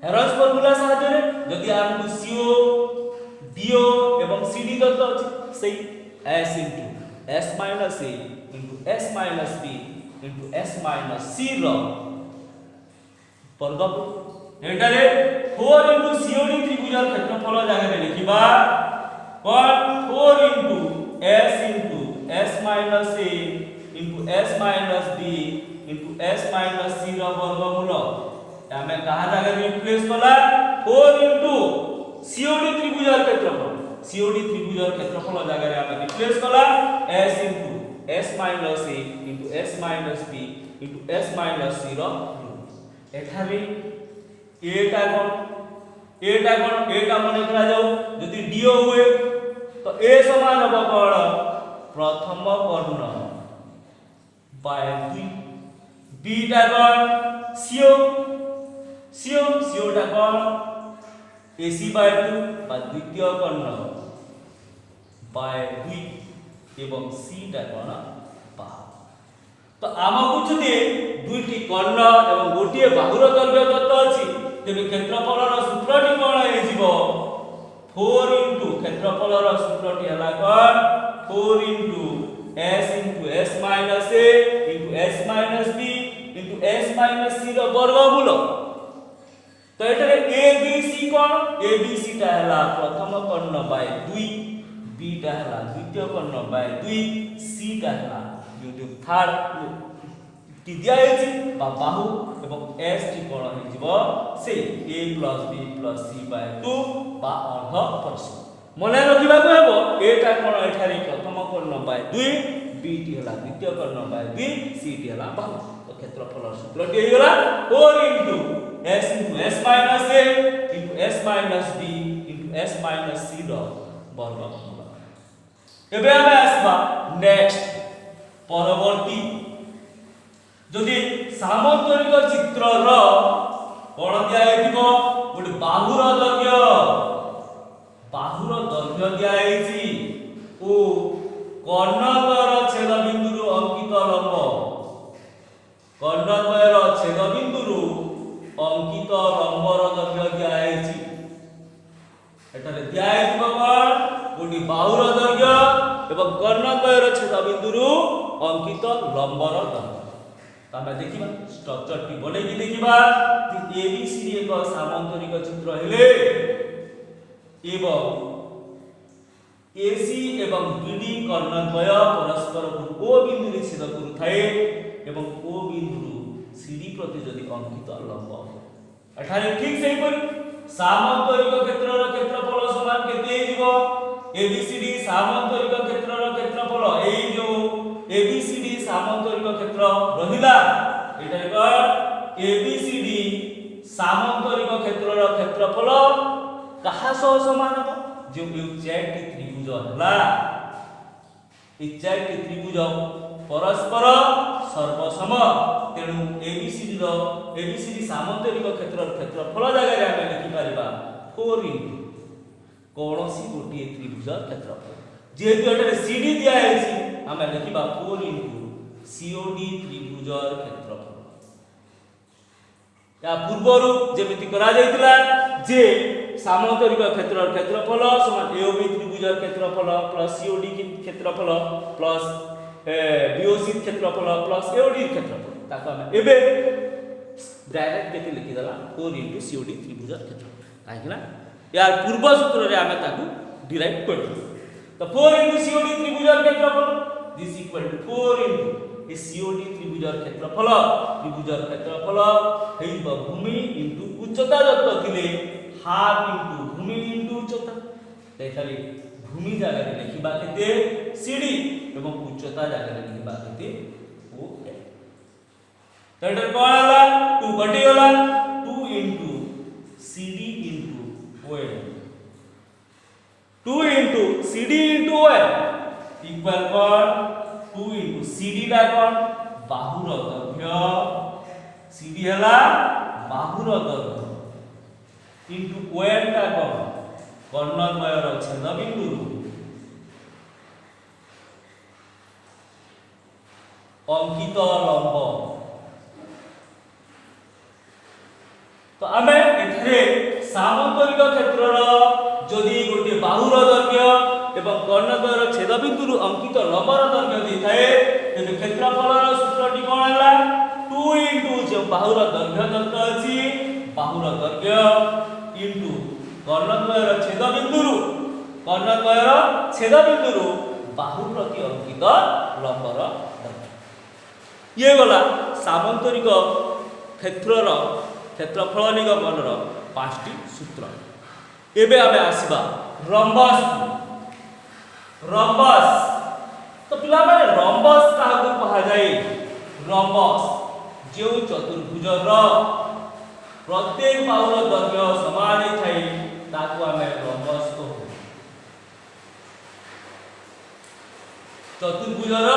হেরনস ফর্মুলা সাহায্যে যদি আমକୁ CO DO এবং CD দত্ত আছে সেই S * S - A * S - B * S - C র বর্গ এটারে 4 * COD ত্রিভুজের ক্ষেত্রফল জায়গায় লিখিবা 4 * S * S - A * S - B * S - C র বর্গমূল ଆମେ কাহা জায়গায় রিপ্লেস কলা 4 * COD ত্রিভুজের ক্ষেত্রফল ক্ষেত্রফল জায়গায় ଆମେ রিপ্লেস কলা S * S - A * S - B * S - C র এখানে এটা মনে করা যাও যদি DO हुए তো A সমান হবে কোন প্রথম কর্ণ বাই 2 B টা কোন CO টা কোন AC/2 বা দ্বিতীয় কর্ণ বাই 2 এবং C টা কোন বাহু। তো আমাকে যদি দুইটি কর্ণ এবং গোটিয়ে বাহুর দৈর্ঘ্য দত্ত আছে তেবে ক্ষেত্রফলর সূত্রটি কোন হই যাব 4 * ক্ষেত্রফলর সূত্রটি হলা কোন 4 * S * S - A * S - B * S - C র বর্গমূল। তো এটারে ABC কোন ABC টা হলা প্রথম কর্ণ বাই 2 B টা হলা দ্বিতীয় কর্ণ বাই 2 C টা হলা দুটো থার্ড টি দিয়া হইছি বা বাহু এবং S টি কোণ হইଯିବ সেই A + B + C/2 বা অর্ধ পরস্পর। মনে রাখিବାକୁ ହେବ এটা কোণ এঠারে প্রথম কর্ণ বাই 2 B টি হলা দ্বিতীয় কর্ণ বাই 2 C টি হলা বাহু। তো ক্ষেত্রফলর সূত্রটি হইগলা 4 * S * S - A * S - B * S - C র বর্গমূল। এবে আমি আসবা নেক্সট পরবর্তী যদি সামান্তরিক চিত্রর কোণ দিয়া হইতিব গোটে বাহুর দৈর্ঘ্য দিয়া হইছি ও কর্ণদ্বয়ের ছেদবিন্দুরু অঙ্কিত লম্ব কর্ণদ্বয়ের ছেদবিন্দুরু অঙ্কিত লম্বর দৈর্ঘ্য দিয়া হইছি এটারে দিয়া হইতিব কোণ গোটে বাহুর দৈর্ঘ্য এবং কর্ণদ্বয়ের ছেদবিন্দুরু অঙ্কিত লম্বর দৈর্ঘ্য। আমরা দেখিবা স্ট্রাকচারটি বনেকি দেখিবা যে ABCD এক সামান্তরিক চিত্র হেলে এবং AC এবং BD কর্ণদ্বয় পরস্পর O বিন্দুরে ছেদ করুথায়ে এবং O বিন্দুরু CD प्रति जदि अंकित लंब एठारे ठीक सही पर सामांतरिक क्षेत्रर क्षेत्रफल समान केते हेजिवो ABCD सामांतरिक क्षेत्रर क्षेत्रफल एई जो ABCD सामांतरिक क्षेत्र रहिला एठारे कर ABCD सामांतरिक क्षेत्रर क्षेत्रफल कहा सह समान हो जो चारिटी त्रिभुज हला ए चारिटी त्रिभुज परस्पर सर्वसम तेणु ABCD सामांतरिक क्षेत्रर क्षेत्रफल जगह रे हम लिखि परिबा 4 इनटू कोनोसी गोटिए त्रिभुज क्षेत्रफल जेहेतु एटारे CD दिया हैछि हम लिखिबा 4 इनटू COD त्रिभुजर क्षेत्रफल या पूर्वरु जेमिति करा जायतिला जे सामांतरिक क्षेत्रर क्षेत्रफल समान AOB त्रिभुजर क्षेत्रफल प्लस COD क्षेत्रफल प्लस BOC क्षेत्रफल प्लस AOD क्षेत्रफल ताको हम एबे डायरेक्ट केते लिखि दला 4 इनटू COD त्रिभुजर क्षेत्रफल काहेकि ना यार पूर्व सूत्र रे हम ताको डिराइव करथि तो 4 इनटू COD त्रिभुजर क्षेत्रफल दिस इक्वल टू 4 इनटू ए COD त्रिभुजर क्षेत्रफल हेइबा भूमि इनटू उच्चता जत थिले हाफ इनटू भूमि इनटू उच्चता देखली भूमि जगह रे लिखिबा केते CD एवं उच्चता जगह रे लिखिबा केते OL तडर कोन हला 2 कटि होला 2 into CD into OL 2 into CD into OL equal कोन 2 इनटू CD ला कोन बाहुर दैर्घ्य CD हला बाहुर दैर्घ्य इनटू OL टा कोन कर्णद्वयर छेद बिंदु अंकित लंब तो आमे एथरे सामांतरिक क्षेत्रर जदि गोटे बाहुर दैर्घ्य एवं कर्णद्वयर छेद बिंदु अंकित लंबर दैर्घ्य देखाए तेबे क्षेत्रफलर सूत्रटी कोन हला 2 इनटू जे बाहुर दैर्घ्य दत्त अछि बाहुर दैर्घ्य इनटू कर्णद्वयर छेद बिंदु बाहु प्रति अंकित लंबर दैर्घ्य ये गला सामांतरिक क्षेत्रर क्षेत्रफल निगमनर 5टी सूत्र एबे आमे आसीबा रम्बस तो पिला माने रम्बस काहू कहा जाय रम्बस जो चतुर्भुजर प्रत्येक बाहुर दैर्घ्य समान थाई ताको आमे रम्बस कहू चतुर्भुजर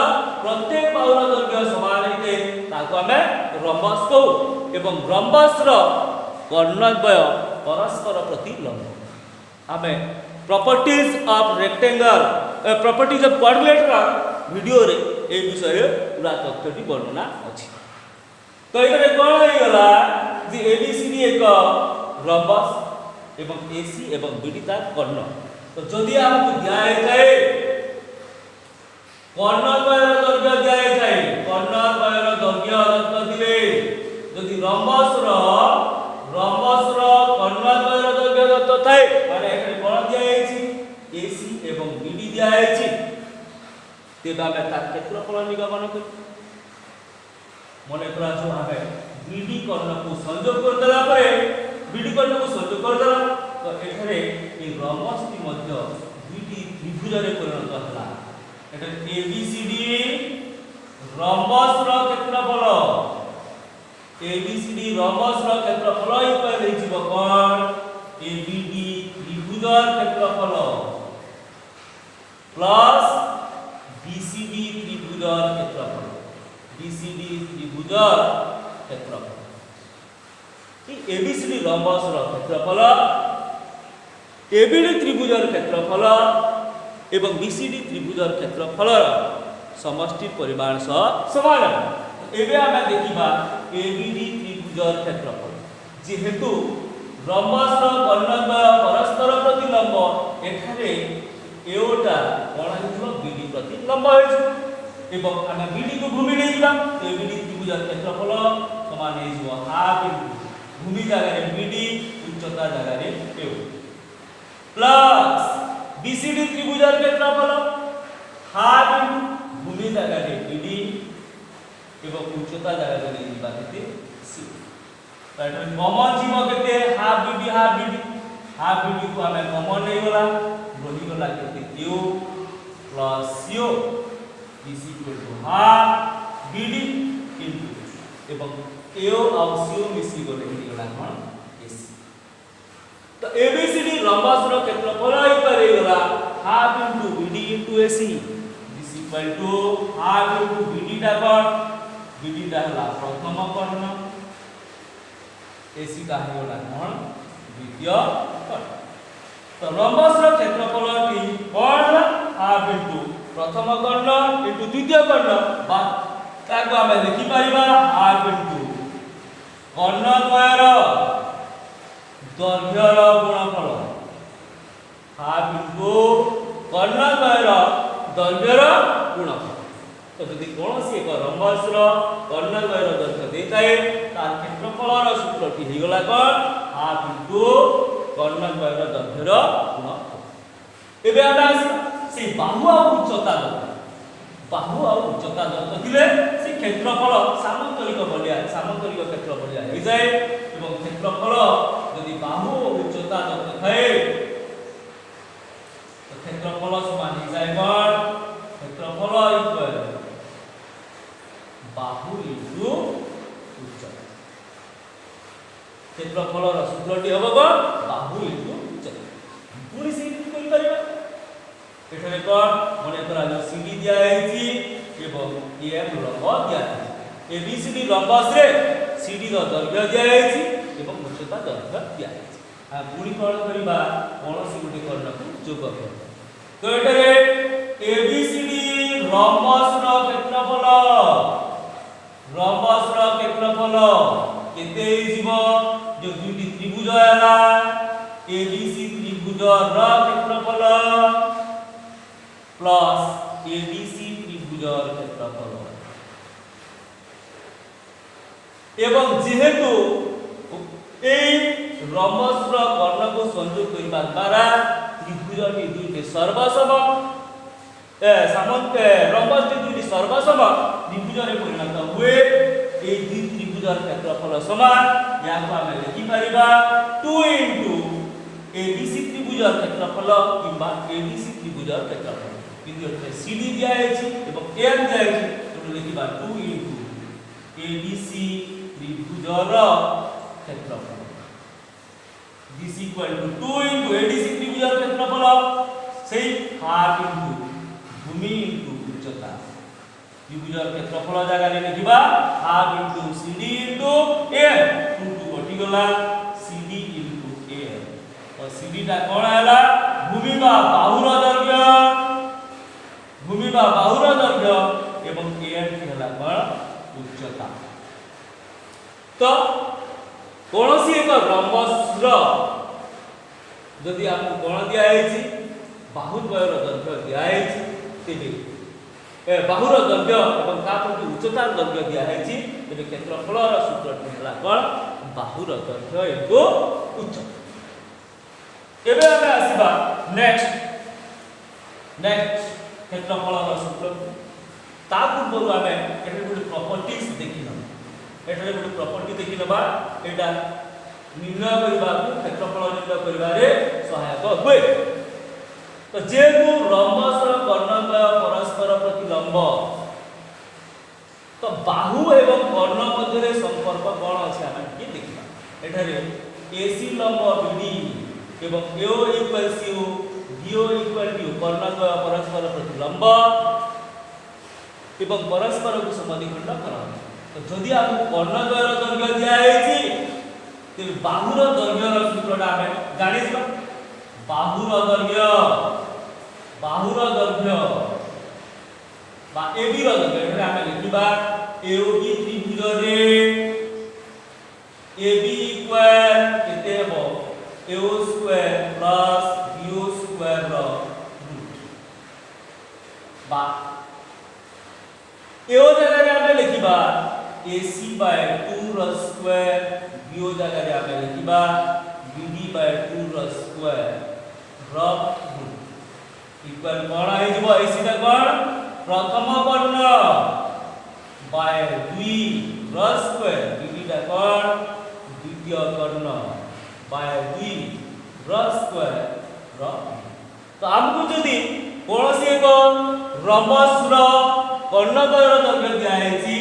प्रत्येक बाहुर दैर्घ्य समान थाई ताको आमे रम्बस कहू एवं रम्बसर कर्णद्वय परस्पर प्रति लंब आमे properties of rectangle properties of quadrilateral video रे ए विषय पूरा तथ्यटी वर्णना अछि तो एतरे कोन होई गला जे ABCD एक रम्बस एवं AC एवं BD ता कर्ण तो जदि हमकु दिया जाय कर्णद्वयर दैर्घ्य दिया जाय कर्णद्वयर दैर्घ्य दत्त दिले जदि रम्बसर कर्णद्वयर दैर्घ्य दत्त थाए माने एखरे कोन दिया आइछि AC एवं BD दिया आइछि तेबा हम ता क्षेत्रफल निगमन करी मने करा जो आमे BD कर्ण को संयोग कर देला परे BD कर्ण को संयोग कर देला तो एखरे ए रम्बसटी मध्य BD त्रिभुज रे परिणत हला एटा ABCD रम्बस रो क्षेत्रफल ABCD रम्बस रो क्षेत्रफल इक्वल हेजिबो कोन ABD त्रिभुजर क्षेत्रफल प्लस BCD त्रिभुजर क्षेत्रफल BCD त्रिभुजर क्षेत्रफल ABCD रम्बस रो क्षेत्रफल ABD त्रिभुजर क्षेत्रफल एवं BCD त्रिभुजर क्षेत्रफल समष्टि परिमाण सह समान एबे हम देखिबा ABD त्रिभुजर क्षेत्रफल जेहेतु रम्बस रो कर्णद्वय परस्पर प्रति लंब एठारे एओटा कोन हिजो BD प्रति लंब होइछ एवं हम BD को भूमि नै दिबा ABD त्रिभुजर क्षेत्रफल समान हेजिवो हाफ भूमि जगह रे BD उच्चता जगह रे एओ प्लस BCD त्रिभुजर क्षेत्रफल हाफ भूमि जगह रे BD एवं उच्चता जगह नहीं दिबा केते सी एटा कॉमन जीव केते हाफ बीडी को हमें कॉमन नहीं गला रही गला केते Q plus CO is equal to half BD into एवं एओ और सीओ मिसी गले ही गला कोन एसी तो एबीसीडी रंबस रो क्षेत्रफल इक्वल हे गला half into BD into AC is equal to half into BD टा कोन बीडी टा हला प्रथम कर्ण एसी टा हे गला कोन द्वितीय कर्ण तो रंबस रो क्षेत्रफल टी कोन हाफ इनटू प्रथम कर्ण इनटू द्वितीय कर्ण बा ताको हमें लिखि परिबा हाफ इनटू कर्ण द्वयर दर्घ्यर गुणफल हाफ इनटू कर्ण द्वयर दर्घ्यर गुणफल तो यदि कौन सी एक रंबस रो कर्ण द्वयर दर्घ्य देताए तार क्षेत्रफल रो सूत्रटी हे गला कोन हाफ इनटू कर्ण द्वयर दर्घ्यर गुणफल एबे आमे से बाहु और उच्चता दत्त दिले से क्षेत्रफल सामान्तरिक बलिया सामान्तरिक क्षेत्र बलिया हो जाए एवं क्षेत्रफल यदि बाहु और उच्चता दत्त थाए तो क्षेत्रफल समान हो जाए कोन क्षेत्रफल इक्वल बाहु इनटू उच्चता क्षेत्रफल रो सूत्रटी हबो कोन बाहु इनटू उच्चता पूरी से कोइ परिबा एठारे कोन मने करा जो सीडी दिया हैछि एवं एएम लंब दिया है एबीसीडी लंबस रे सीडी रो दर्घ्य दिया हैछि एवं उच्चता दर्घ्य दिया हैछि आ पुणी कोन करिबा कोनोसी गुटे कर्ण को जोग कर तो एठारे एबीसीडी लंबस रो क्षेत्रफल केते जीव जो दुटी त्रिभुज हला एबीसी त्रिभुज रो क्षेत्रफल प्लस एबीसी त्रिभुजर क्षेत्रफल एवं जेहेतु ए रंबस रो कर्ण को संयोग करबा द्वारा त्रिभुजटी दुईटी सर्वसम सामंत रंबस टी दुईटी सर्वसम त्रिभुज रे परिणत हुए ए दुई त्रिभुजर क्षेत्रफल समान या को हम लिखि परिबा 2 इनटू एबीसी त्रिभुजर क्षेत्रफल किबा एबीसी त्रिभुजर क्षेत्रफल बिंदु सीडी दिया है एवं एम दिया है तो लिखिबा 2 इनटू एबीसी त्रिभुजर क्षेत्रफल this equal to 2 into ADC त्रिभुजर क्षेत्रफल सेही हाफ इनटू भूमि इनटू उच्चता त्रिभुजर क्षेत्रफल जगह रे लिखिबा half into CD into M 2 two कटि गला सीडी इनटू एम और सीडी टा कोन हला भूमि बा बाहुर दर्घ्य भूमि बा बाहुर दर्घ्य एवं एन टी हला कोन उच्चता तो कोनोसी एक रंबस रो यदि आपको कोन दिया हैछि बाहु द्वयर दर्घ्य दिया हैछि तेबे बाहुर दर्घ्य एवं का प्रति उच्चता दर्घ्य दिया हैछि तेबे क्षेत्रफल रो सूत्रटी हला कोन बाहुर दर्घ्य इनटू उच्चता एबे हमें आसीबा नेक्स्ट क्षेत्रफल रो सूत्र ता पूर्व हमें एटा गुड प्रॉपर्टीज देखिन एटा गुड प्रॉपर्टी देखि नबा एटा निर्णय करबा को क्षेत्रफल निर्णय करबा रे सहायक होय तो जेतु रंबस रो कर्णद्वय परस्पर प्रति लंब तो बाहु एवं कर्ण मध्य रे संपर्क कोन अछि हम कि देखिबा एटा रे एसी लंब बीडी एवं AO equal CO DO equal to कर्णद्वय परस्पर प्रति लंब एवं परस्पर को समद्विखंड करन तो जदि आपको कर्णद्वयर दर्घ्य दिया हैछि ते बाहुर दर्घ्यर सूत्रटा हम जानिबा बाहुर दर्घ्य बा एबी रो दर्घ्य एटा हम लिखिबा एओबी त्रिभुज रे एबी इक्वल केते हो AO square plus BO square रो रूट बा एओ जगह रे हम लिखिबा AC by 2 रो स्क्वायर बीओ जगह रे हम लिखिबा BD by 2 रो स्क्वायर रो रूट इक्वल कोन हे जबो AC टा कोन प्रथम कर्ण बाय 2 र स्क्वायर दुईटा कर्ण द्वितीय कर्ण बाय 2 र स्क्वायर र तो हमको जदि कोनोसी एक रम्बस रो कर्णद्वयर दैर्घ्य दिया है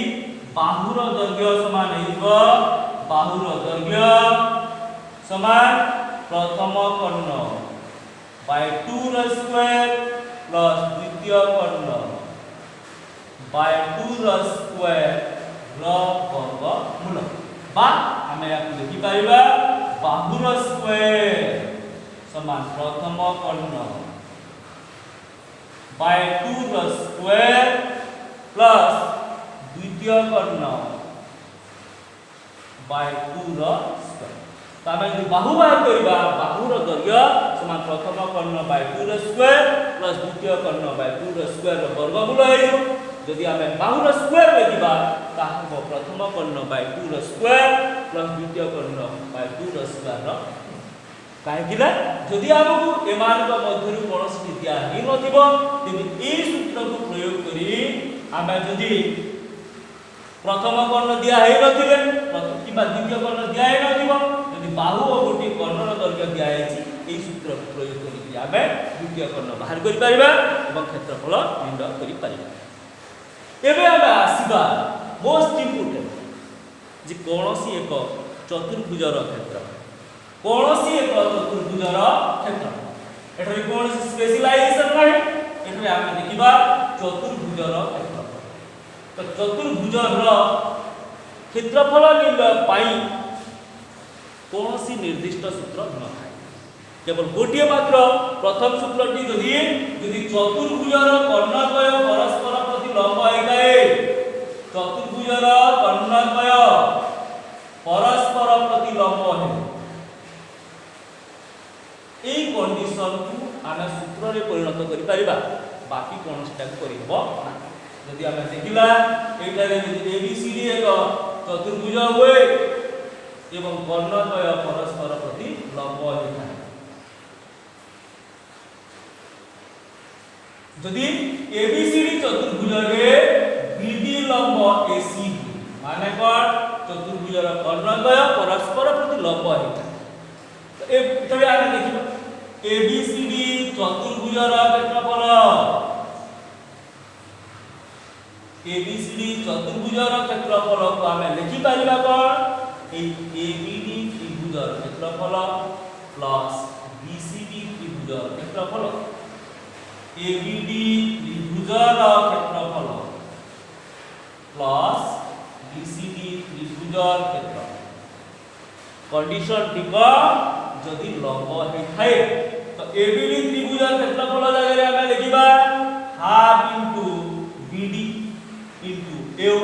बाहुर दैर्घ्य समान हेइबो बाहुर दैर्घ्य समान प्रथम कर्ण बाय 2 र स्क्वायर प्लस द्वितीय कर्ण बाय 2 र स्क्वायर र वर्गमूल बा हमें याको लिखि पारिबा बाहुर स्क्वायर समान प्रथम कर्ण बाय 2 र स्क्वायर प्लस द्वितीय कर्ण बाय 2 र स्क्वायर तो आम यदि बाहु बाहर करबा बाहुर दैर्घ्य समान प्रथम कर्ण बाय 2 र स्क्वायर प्लस द्वितीय कर्ण बाय 2 र स्क्वायर रो वर्गमूल हेइबो जदि आम बाहुर स्क्वायर लेखिबा ताहा प्रथम कर्ण बाय 2 र स्क्वायर प्लस द्वितीय कर्ण बाय 2 र स्क्वायर रो काहेकिला जदि हमकु एमानक मध्यरु कोनोसी दिया हि नथिबो तेबे ए सूत्र को प्रयोग करी आमे जदि प्रथम कर्ण दिया हे नथिले किबा द्वितीय कर्ण दिया हे नथिबो जदि बाहु और गोटी कर्णर दैर्घ्य दिया है ए सूत्र को प्रयोग करी आमे द्वितीय कर्ण बाहर करि परिबा एवं क्षेत्रफल निर्णय करि परिबा एबे आमे आसीबा मोस्ट इंपोर्टेंट जे कोनोसी एक चतुर्भुजर क्षेत्रफल कोनोसी एक चतुर्भुजर क्षेत्रफल एठरे कोनोसी स्पेशलाइजेशन नाही एठरे आमे देखिबा चतुर्भुजर क्षेत्रफल तो चतुर्भुजर क्षेत्रफल निर्णय पाई कोनोसी निर्दिष्ट सूत्र न थाए केवल गोटिए मात्र प्रथम सूत्रटी यदि चतुर्भुजर कर्णद्वय परस्पर प्रति लंब होइताए चतुर्भुजर कर्णद्वय परस्पर प्रति लंब है ए कंडीशन को आमे सूत्र रे परिणत करि परिबा बाकी कोनोसीटा को करिबो ना यदि आमे देखिला एटा रे यदि एबीसीडी एक चतुर्भुज होय एवं कर्णद्वय परस्पर प्रति लंब होइता यदि एबीसीडी चतुर्भुज रे बीडी लंब एसी माने कोन चतुर्भुजर कर्णद्वय परस्पर प्रति लंब होइता तो एतबे आमे देखिबा एबीसीडी चतुर्भुजर क्षेत्रफल एबीसीडी चतुर्भुजर क्षेत्रफल को आमे लिखि परिबा कोन एबीडी त्रिभुजर क्षेत्रफल प्लस बीसीडी त्रिभुजर क्षेत्रफल एबीडी त्रिभुजर क्षेत्रफल प्लस बीसीडी त्रिभुजर क्षेत्रफल कंडीशन टिका जदि लंब हे थाए तो एबीडी त्रिभुजर क्षेत्रफल जगह रे आमे लिखिबा half into BD into AO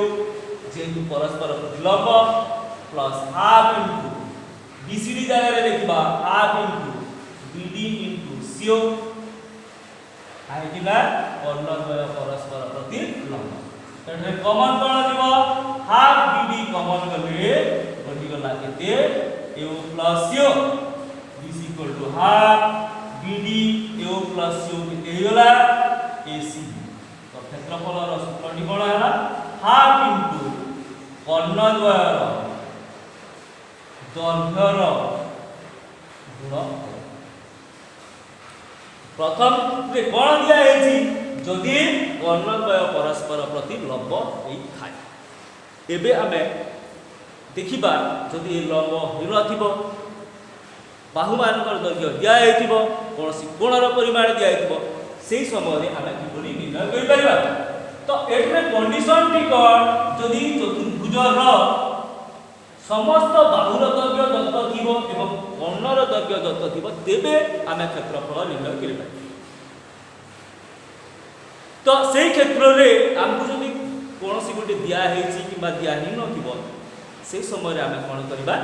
जेतु परस्पर प्रति लंब प्लस हाफ इनटू बीसीडी जगह रे लिखिबा half into BD into CO आइकिला कर्णद्वय परस्पर प्रति लंब एठे कॉमन कोन दिबो हाफ बीडी कॉमन गले बढी गला केते AO plus CO is equal to half BD AO plus CO केते हेला AC तो क्षेत्रफल रो सूत्रटी कोन हला हाफ इनटू कर्णद्वयर दैर्घ्यर गुण प्रथम रे कोन दिया हेछि जदि कर्णद्वय परस्पर प्रति लंब हेइ थाए एबे आमे देखिबा जदि ए लंब हेलो थिबो बाहु मानकर दैर्घ्य दिया हेतिबो कोनोसी कोणर परिमाण दिया हेतिबो सेही समय आमे किबोली निर्णय करि परिबा तो एठरे कंडीशन टी कोन जदि चतुर्भुजर समस्त बाहुर दैर्घ्य दत्त थिबो एवं कर्णर दैर्घ्य दत्त थिबो तेबे आमे क्षेत्रफल निर्णय करि पारि तो सेही क्षेत्र रे हमकु जदि कोनोसी गोटे दिया हेछि किबा दिया हि न थिबो सेही समय आमे कोन करबा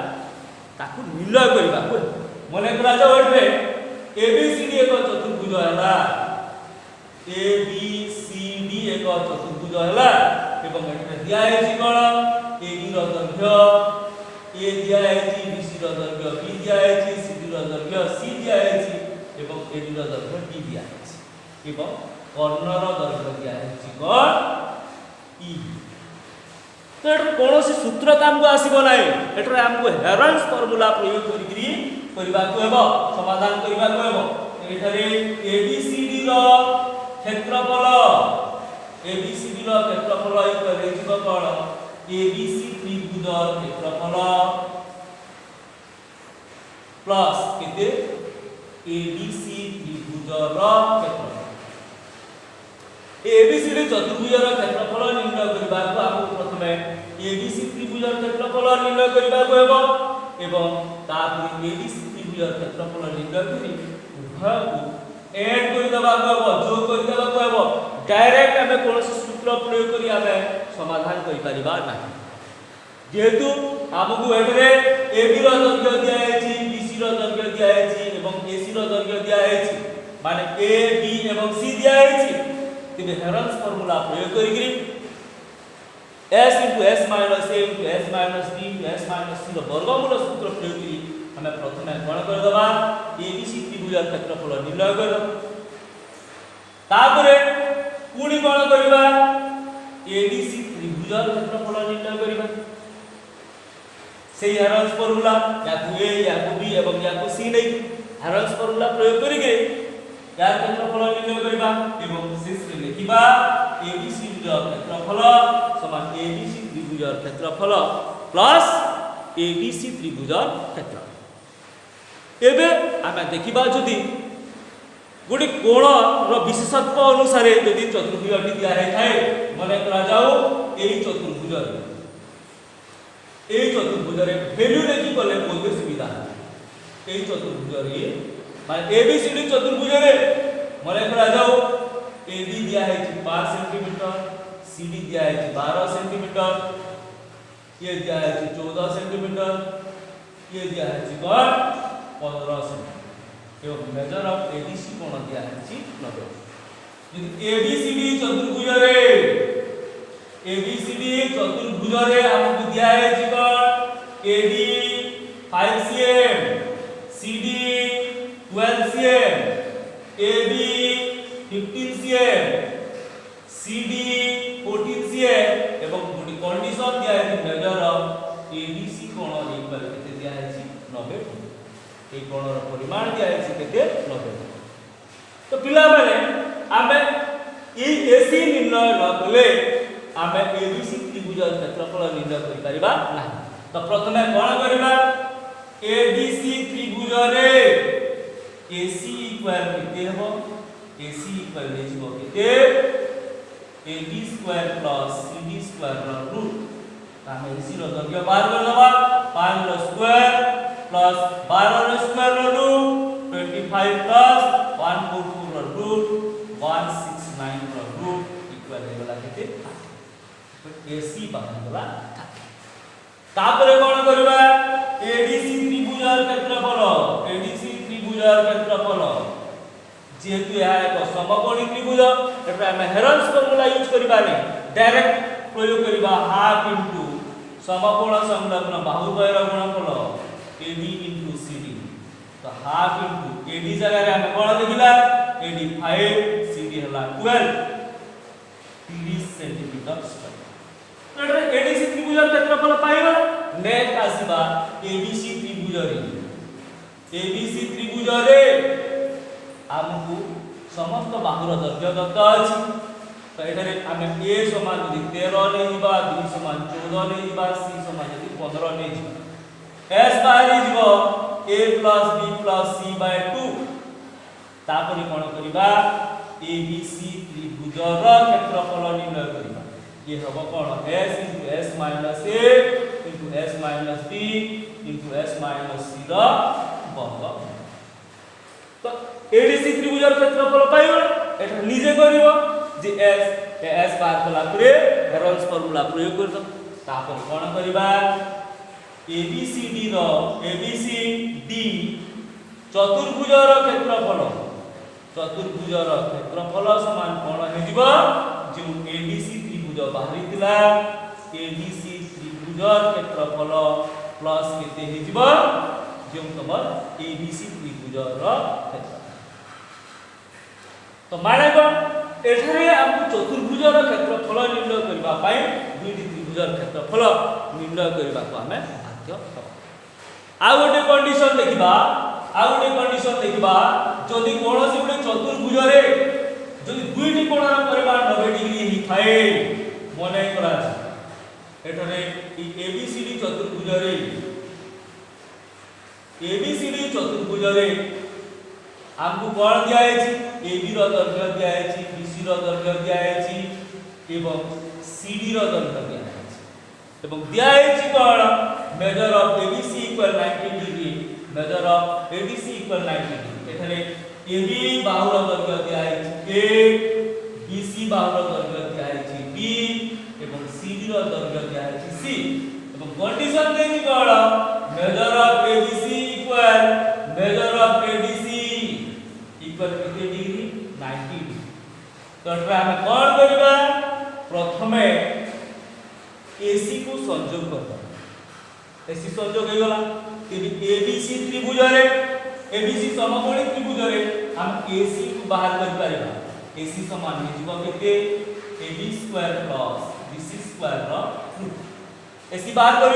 ताकू निर्णय करबा मने करा जाओ एठरे एबीसीडी एक चतुर्भुज हला एबीसीडी एक चतुर्भुज हला एवं एठरे दिया हेछि कोन एबी रो दैर्घ्य ए दिया हेछि बीसी रो दैर्घ्य बी दिया हेछि सीडी रो दैर्घ्य सी दिया हेछि एवं एडी रो दैर्घ्य डी दिया हेछि एवं कर्णर दैर्घ्य दिया हेछि कोन ई तो एटर कौन सी सूत्र काम को आसीबो नाही एटर हमको हेरन्स फार्मूला प्रयोग करी करबा को हेबो समाधान करबा को हेबो एठारे एबीसीडी रो क्षेत्रफल एबीसीडी रो क्षेत्रफल इक्वल हेजिबो कोन एबीसी त्रिभुजर क्षेत्रफल प्लस केते एबीसी त्रिभुजर क्षेत्रफल एबीसीडी चतुर्भुजर क्षेत्रफल निर्णय करबा को हमको प्रथमे एबीसी त्रिभुजर क्षेत्रफल निर्णय करबा को हेबो एवं तापर एबीसी त्रिभुजर क्षेत्रफल निर्णय करी उभय को ऐड कर देबा को हेबो जोग कर देबा को हेबो डायरेक्ट हमें कोनोसी सूत्र प्रयोग करी हमें समाधान करि परिबा नाही जेहेतु हमको एटरे एबी रो दैर्घ्य दिया हेछि बीसी रो दैर्घ्य दिया हेछि एवं एसी रो दैर्घ्य दिया हेछि माने ए बी एवं सी दिया हेछि तिबे हेरन्स फार्मूला प्रयोग करी s * s - a * s - b * s - c रो वर्गमूल सूत्र प्रयोग करी हमें प्रथमे कोन कर दबा एबीसी त्रिभुजर क्षेत्रफल निर्णय कर तापरे पुणी कोन करबा एडीसी त्रिभुजर क्षेत्रफल निर्णय करबा सेही हेरन्स फार्मूला या को a या को b एवं या को c नै हेरन्स फार्मूला प्रयोग करी यार क्षेत्रफल निर्णय करबा एवं शेष रे लिखिबा एबीसी रो क्षेत्रफल समान एबीसी त्रिभुजर क्षेत्रफल प्लस एबीसी त्रिभुजर क्षेत्रफल एबे आमे देखिबा जदी गोटे कोण रो विशेषत्व अनुसार यदि चतुर्भुजटी दिया है थाए माने करा जाओ एई चतुर्भुज रे वैल्यू लेखि कले बहुत सुविधा एई चतुर्भुज रे माने एबीसीडी चतुर्भुज रे माने करा जाओ एबी दिया है 5 सेंटीमीटर सीडी दिया है 12 सेंटीमीटर ये दिया है 14 सेंटीमीटर ये दिया है 15 सेंटीमीटर एवं मेजर ऑफ एबीसी कोण दिया है 90 यदि एबीसीडी चतुर्भुज रे हमको दिया है कोण AD 5 cm CD 12 cm AB 15 cm CD 14 cm एवं गुडी कंडीशन दिया है मेजर ऑफ एबीसी कोण इक्वल केते दिया है 90 ए कोण रो परिमाण दिया है केते 90 तो पिला माने आमे ई एसी निर्णय न कले आमे एबीसी त्रिभुजर क्षेत्रफल निर्णय करि परिबा नाही तो प्रथमे कोण करबा एबीसी त्रिभुज रे एसी इक्वल केते हबो एसी इक्वल हेजिबो केते AB square plus CD square रो रूट आमे एसी रो दैर्घ्य बाहर कर दबा 5 रो स्क्वायर प्लस 12 रो स्क्वायर रो रूट 25 प्लस 144 रो रूट 169 रो रूट इक्वल हेगला केते तो एसी बाहर गला तापरे कोन करबा एडीसी त्रिभुजर क्षेत्रफल जेहेतु यह एक समकोणी त्रिभुज एटा हम हेरन्स फार्मूला यूज करबा नै डायरेक्ट प्रयोग करबा हाफ इनटू समकोण संलग्न बाहुद्वयर गुणफल एडी इनटू सीडी तो हाफ इनटू एडी जगह रे हम कोन लिखिला एडी 5 सीडी हला 12 30 सेंटीमीटर स्क्वायर तो एडीसी त्रिभुजर क्षेत्रफल पाइबा नेक्स्ट आसीबा एबीसी त्रिभुज रे हमकु समस्त बाहुर दैर्घ्य दत्त अछि तो एठारे हम a समान यदि 13 नेहिबा b समान 14 नेहिबा c समान यदि 15 नेहिबा s बाहर जिवो a + b + c / 2 तापरि कोन करिबा abc त्रिभुजर क्षेत्रफल निर्णय करिबा ये हबो कोन s * s - a * s - b * s - c रो वर्ग तो एडीसी त्रिभुजर क्षेत्रफल पाइबो एटा निजे करिवो जे s बार कला परे हेरन्स फार्मूला प्रयोग करतो तापर कोन करिबा एबीसीडी चतुर्भुजर क्षेत्रफल समान कोन हेजिबो जे एबीसी त्रिभुज बाहरितिला एबीसी त्रिभुजर क्षेत्रफल प्लस केते हेजिबो जे तमर एबीसी त्रिभुजर क्षेत्रफल तो माने को एठारे हमकु चतुर्भुजर क्षेत्रफल निर्णय करबा पई दुईटी त्रिभुजर क्षेत्रफल निर्णय करबा को हमें बाध्य हबा। आ गोटे कंडीशन देखिबा जदि कोनोसी गोटे चतुर्भुज रे जदि दुईटी कोणर परिमाण 90 डिग्री ही थाए मने करा एठरे एबीसीडी चतुर्भुज रे हमको कोण दिया है एबी रो दैर्घ्य दिया है बीसी रो दैर्घ्य दिया है एवं सीडी रो दैर्घ्य दिया है एवं दिया है कोण measure of ABC equal 90 degree measure of ABC equal 90 degree एठरे एबी बाहु रो दैर्घ्य दिया है ए बीसी बाहु रो दैर्घ्य दिया है बी एवं सीडी रो दैर्घ्य दिया है सी एवं कंडीशन देनी कोण measure of ABC equal measure of ADC equal कितने डिग्री 90 डिग्री। तो हम कौन करबा प्रथमे एसी को संयोग करबा एसी संयोग हे गला एबीसी त्रिभुज रे एबीसी समकोणी त्रिभुज रे हम एसी को बाहर कर पारिबा एसी समान हे जीव केते AB square plus BC square रो रूट एसी बाहर कर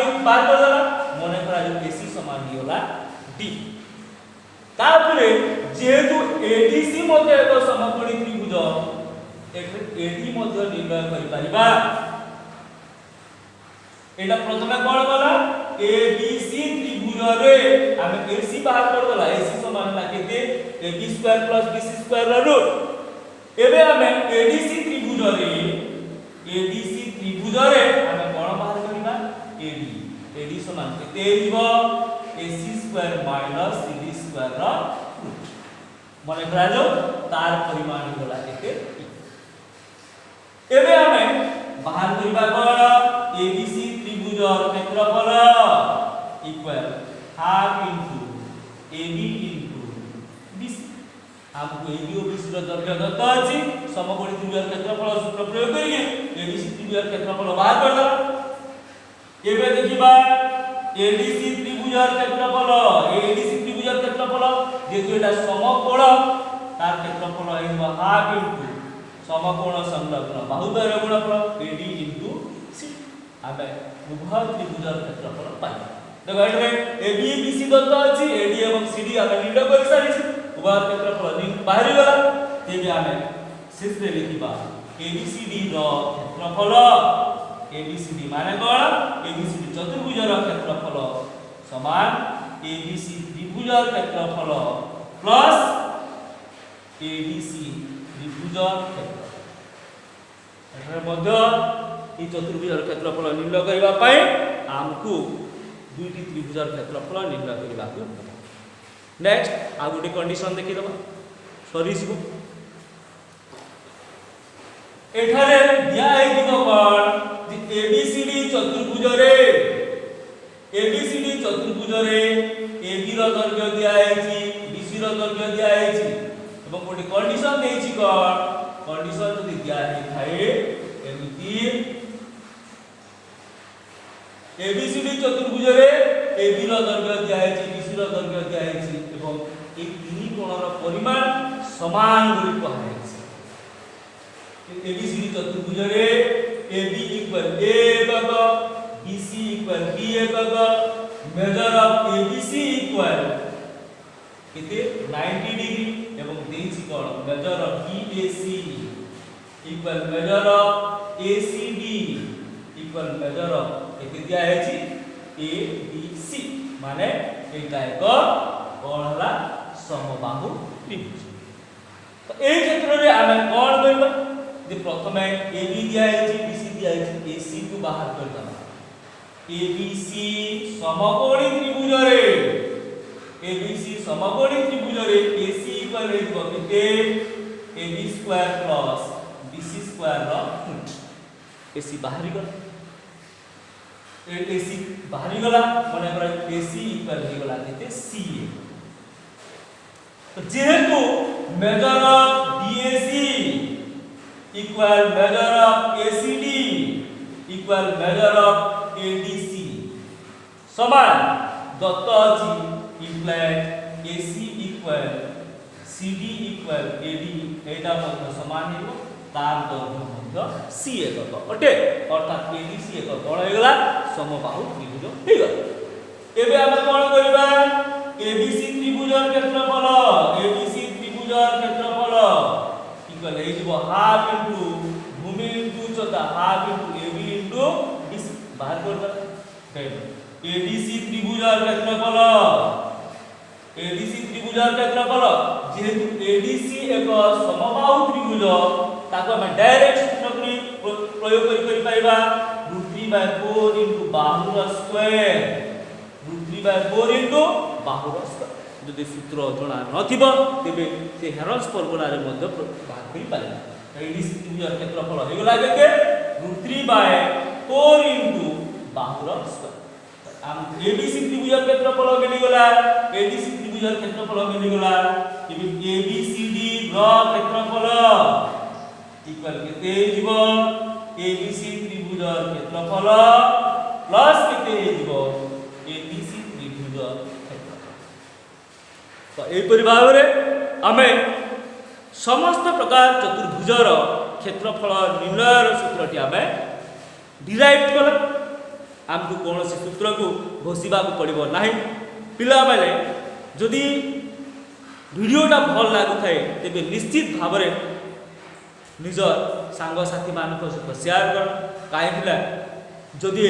देला मने करा जो एसी समान ही होला डी तापरे जेहेतु एडीसी मध्ये एक समकोणी त्रिभुज एडी मध्ये निर्णय करि परिबा एटा प्रथमे कोन कला एबीसी त्रिभुज रे हम एसी बाहर कर देला एसी समान ला केते AB square plus BC square रो रूट एबे हम एडीसी त्रिभुज रे हम कोन बाहर करिबा एडी समान केते दिबो AC square minus CD square रो रूट मने करा जो तार परिमाण होला केते एबे हमें बाहर करिबा कोन एबीसी त्रिभुजर क्षेत्रफल equal half into AB into BC हमको एबी और बीसी रो दैर्घ्य दत्त अछि समकोणी त्रिभुजर क्षेत्रफल सूत्र प्रयोग करिके एबीसी त्रिभुजर क्षेत्रफल बाहर कर दला एबे देखिबा एडीसी त्रिभुजर क्षेत्रफल जेतु एटा समकोण तार क्षेत्रफल हेबा हाफ इनटू समकोण संलग्न बाहुद्वय गुणफल एडी इनटू सी आबे उभय त्रिभुजर क्षेत्रफल पाइ देखो एठरे एबी बीसी दत्त अछि एडी एवं सीडी आबे निर्णय करि सारि उभय क्षेत्रफल बाहरी गला तेबे आबे शेष रे लिखिबा एबीसीडी रो क्षेत्रफल एबीसीडी माने कोन एबीसीडी चतुर्भुजर क्षेत्रफल समान एबीसी त्रिभुजर क्षेत्रफल प्लस एडीसी त्रिभुजर क्षेत्रफल एठरे मध्य ई चतुर्भुजर क्षेत्रफल निर्णय करिबा पई हमकु दुईटी त्रिभुजर क्षेत्रफल निर्णय करिबा को नेक्स्ट आ गुडी कंडीशन देखि दबा सरीसिबो एठारे दिया है दिबो कोन एबीसीडी चतुर्भुज रे एबी रो दैर्घ्य दिया है बीसी रो दैर्घ्य दिया है एवं कोटी कंडीशन देछि कोन कंडीशन जदि दिया है थाए एमिति एबीसीडी चतुर्भुज रे एबी रो दैर्घ्य दिया है बीसी रो दैर्घ्य दिया है एवं ए तीन कोणर परिमाण समान बोली कहा है एबीसीडी चतुर्भुज रे AB equal A एकक BC equal B एकक मेजर ऑफ ABC equal किते 90 डिग्री एवं देछि कोण measure of BAC equal measure of ACD equal measure of किते दिया है छि ABC माने एटा एक कोण हला समबाहु त्रिभुज तो ए क्षेत्र रे हम कोण करबा प्रथमे AB दिया है BC दिया है AC को बाहर कर दबा ABC समकोणी त्रिभुज रे ABC समकोणी त्रिभुज रे AC इक्वल हेतु केते AB स्क्वायर प्लस BC स्क्वायर रो AC बाहरी गला AC बाहरी गला माने हमरा AC इक्वल हे गला केते CA तो जेहेतु measure of BAC equal measure of ACD equal measure of ADC समान दत्त अछि implied AC equal CD equal AD एटा मतलब समान हेबो तार दैर्घ्य मध्य सी एकक अटे अर्थात एबीसी एक कोण हो गला समबाहु त्रिभुज हो गला। एबे हम कोन करबा एबीसी त्रिभुजर क्षेत्रफल इक्वल हे जिवो हाफ इनटू भूमि इनटू उच्चता half into AB into BC बाहर करबा एबीसी त्रिभुजर क्षेत्रफल जेहेतु एडीसी एक समबाहु त्रिभुज ताको हम डायरेक्ट सूत्र प्रयोग करि पाइबा √3/4 इनटू बाहुर स्क्वायर √3/4 इनटू बाहुर स्क्वायर यदि सूत्र जणा नथिबो तेबे से हेरल्स फॉर्मूला रे मध्य बाहर करि पाइबा एडीसी त्रिभुजर क्षेत्रफल हे गला के √3/4 इनटू बाहुर स्क्वायर हम एबीसी त्रिभुजर क्षेत्रफल मिली गला एडीसी त्रिभुजर क्षेत्रफल मिली गला एबीसीडी र क्षेत्रफल इक्वल केते जीवो एबीसी त्रिभुजर क्षेत्रफल प्लस केते जीवो एबीसी त्रिभुजर क्षेत्रफल। तो एई परि भाबरे हमें समस्त प्रकार चतुर्भुजर क्षेत्रफल निर्णयर सूत्रटी हमें डिराइव कला आमको कौन सूत्र को घोषिबा को पड़ो ना पिला माने जदि वीडियोटा भल लागु थाए तेबे निश्चित भाव में निजर सांग साथी मान सहित शेयर कर कहीं जदि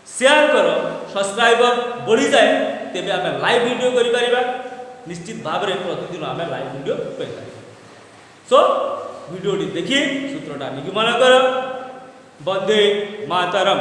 शेयर कर सब्सक्राइबर बढ़ी जाए तेबे आम लाइव वीडियो करिपरिबा निश्चित भाव में प्रतिदिन आम लाइव वीडियो पाई सो वीडियोटी देखी सूत्रटा निगमन कर। वंदे मातरम।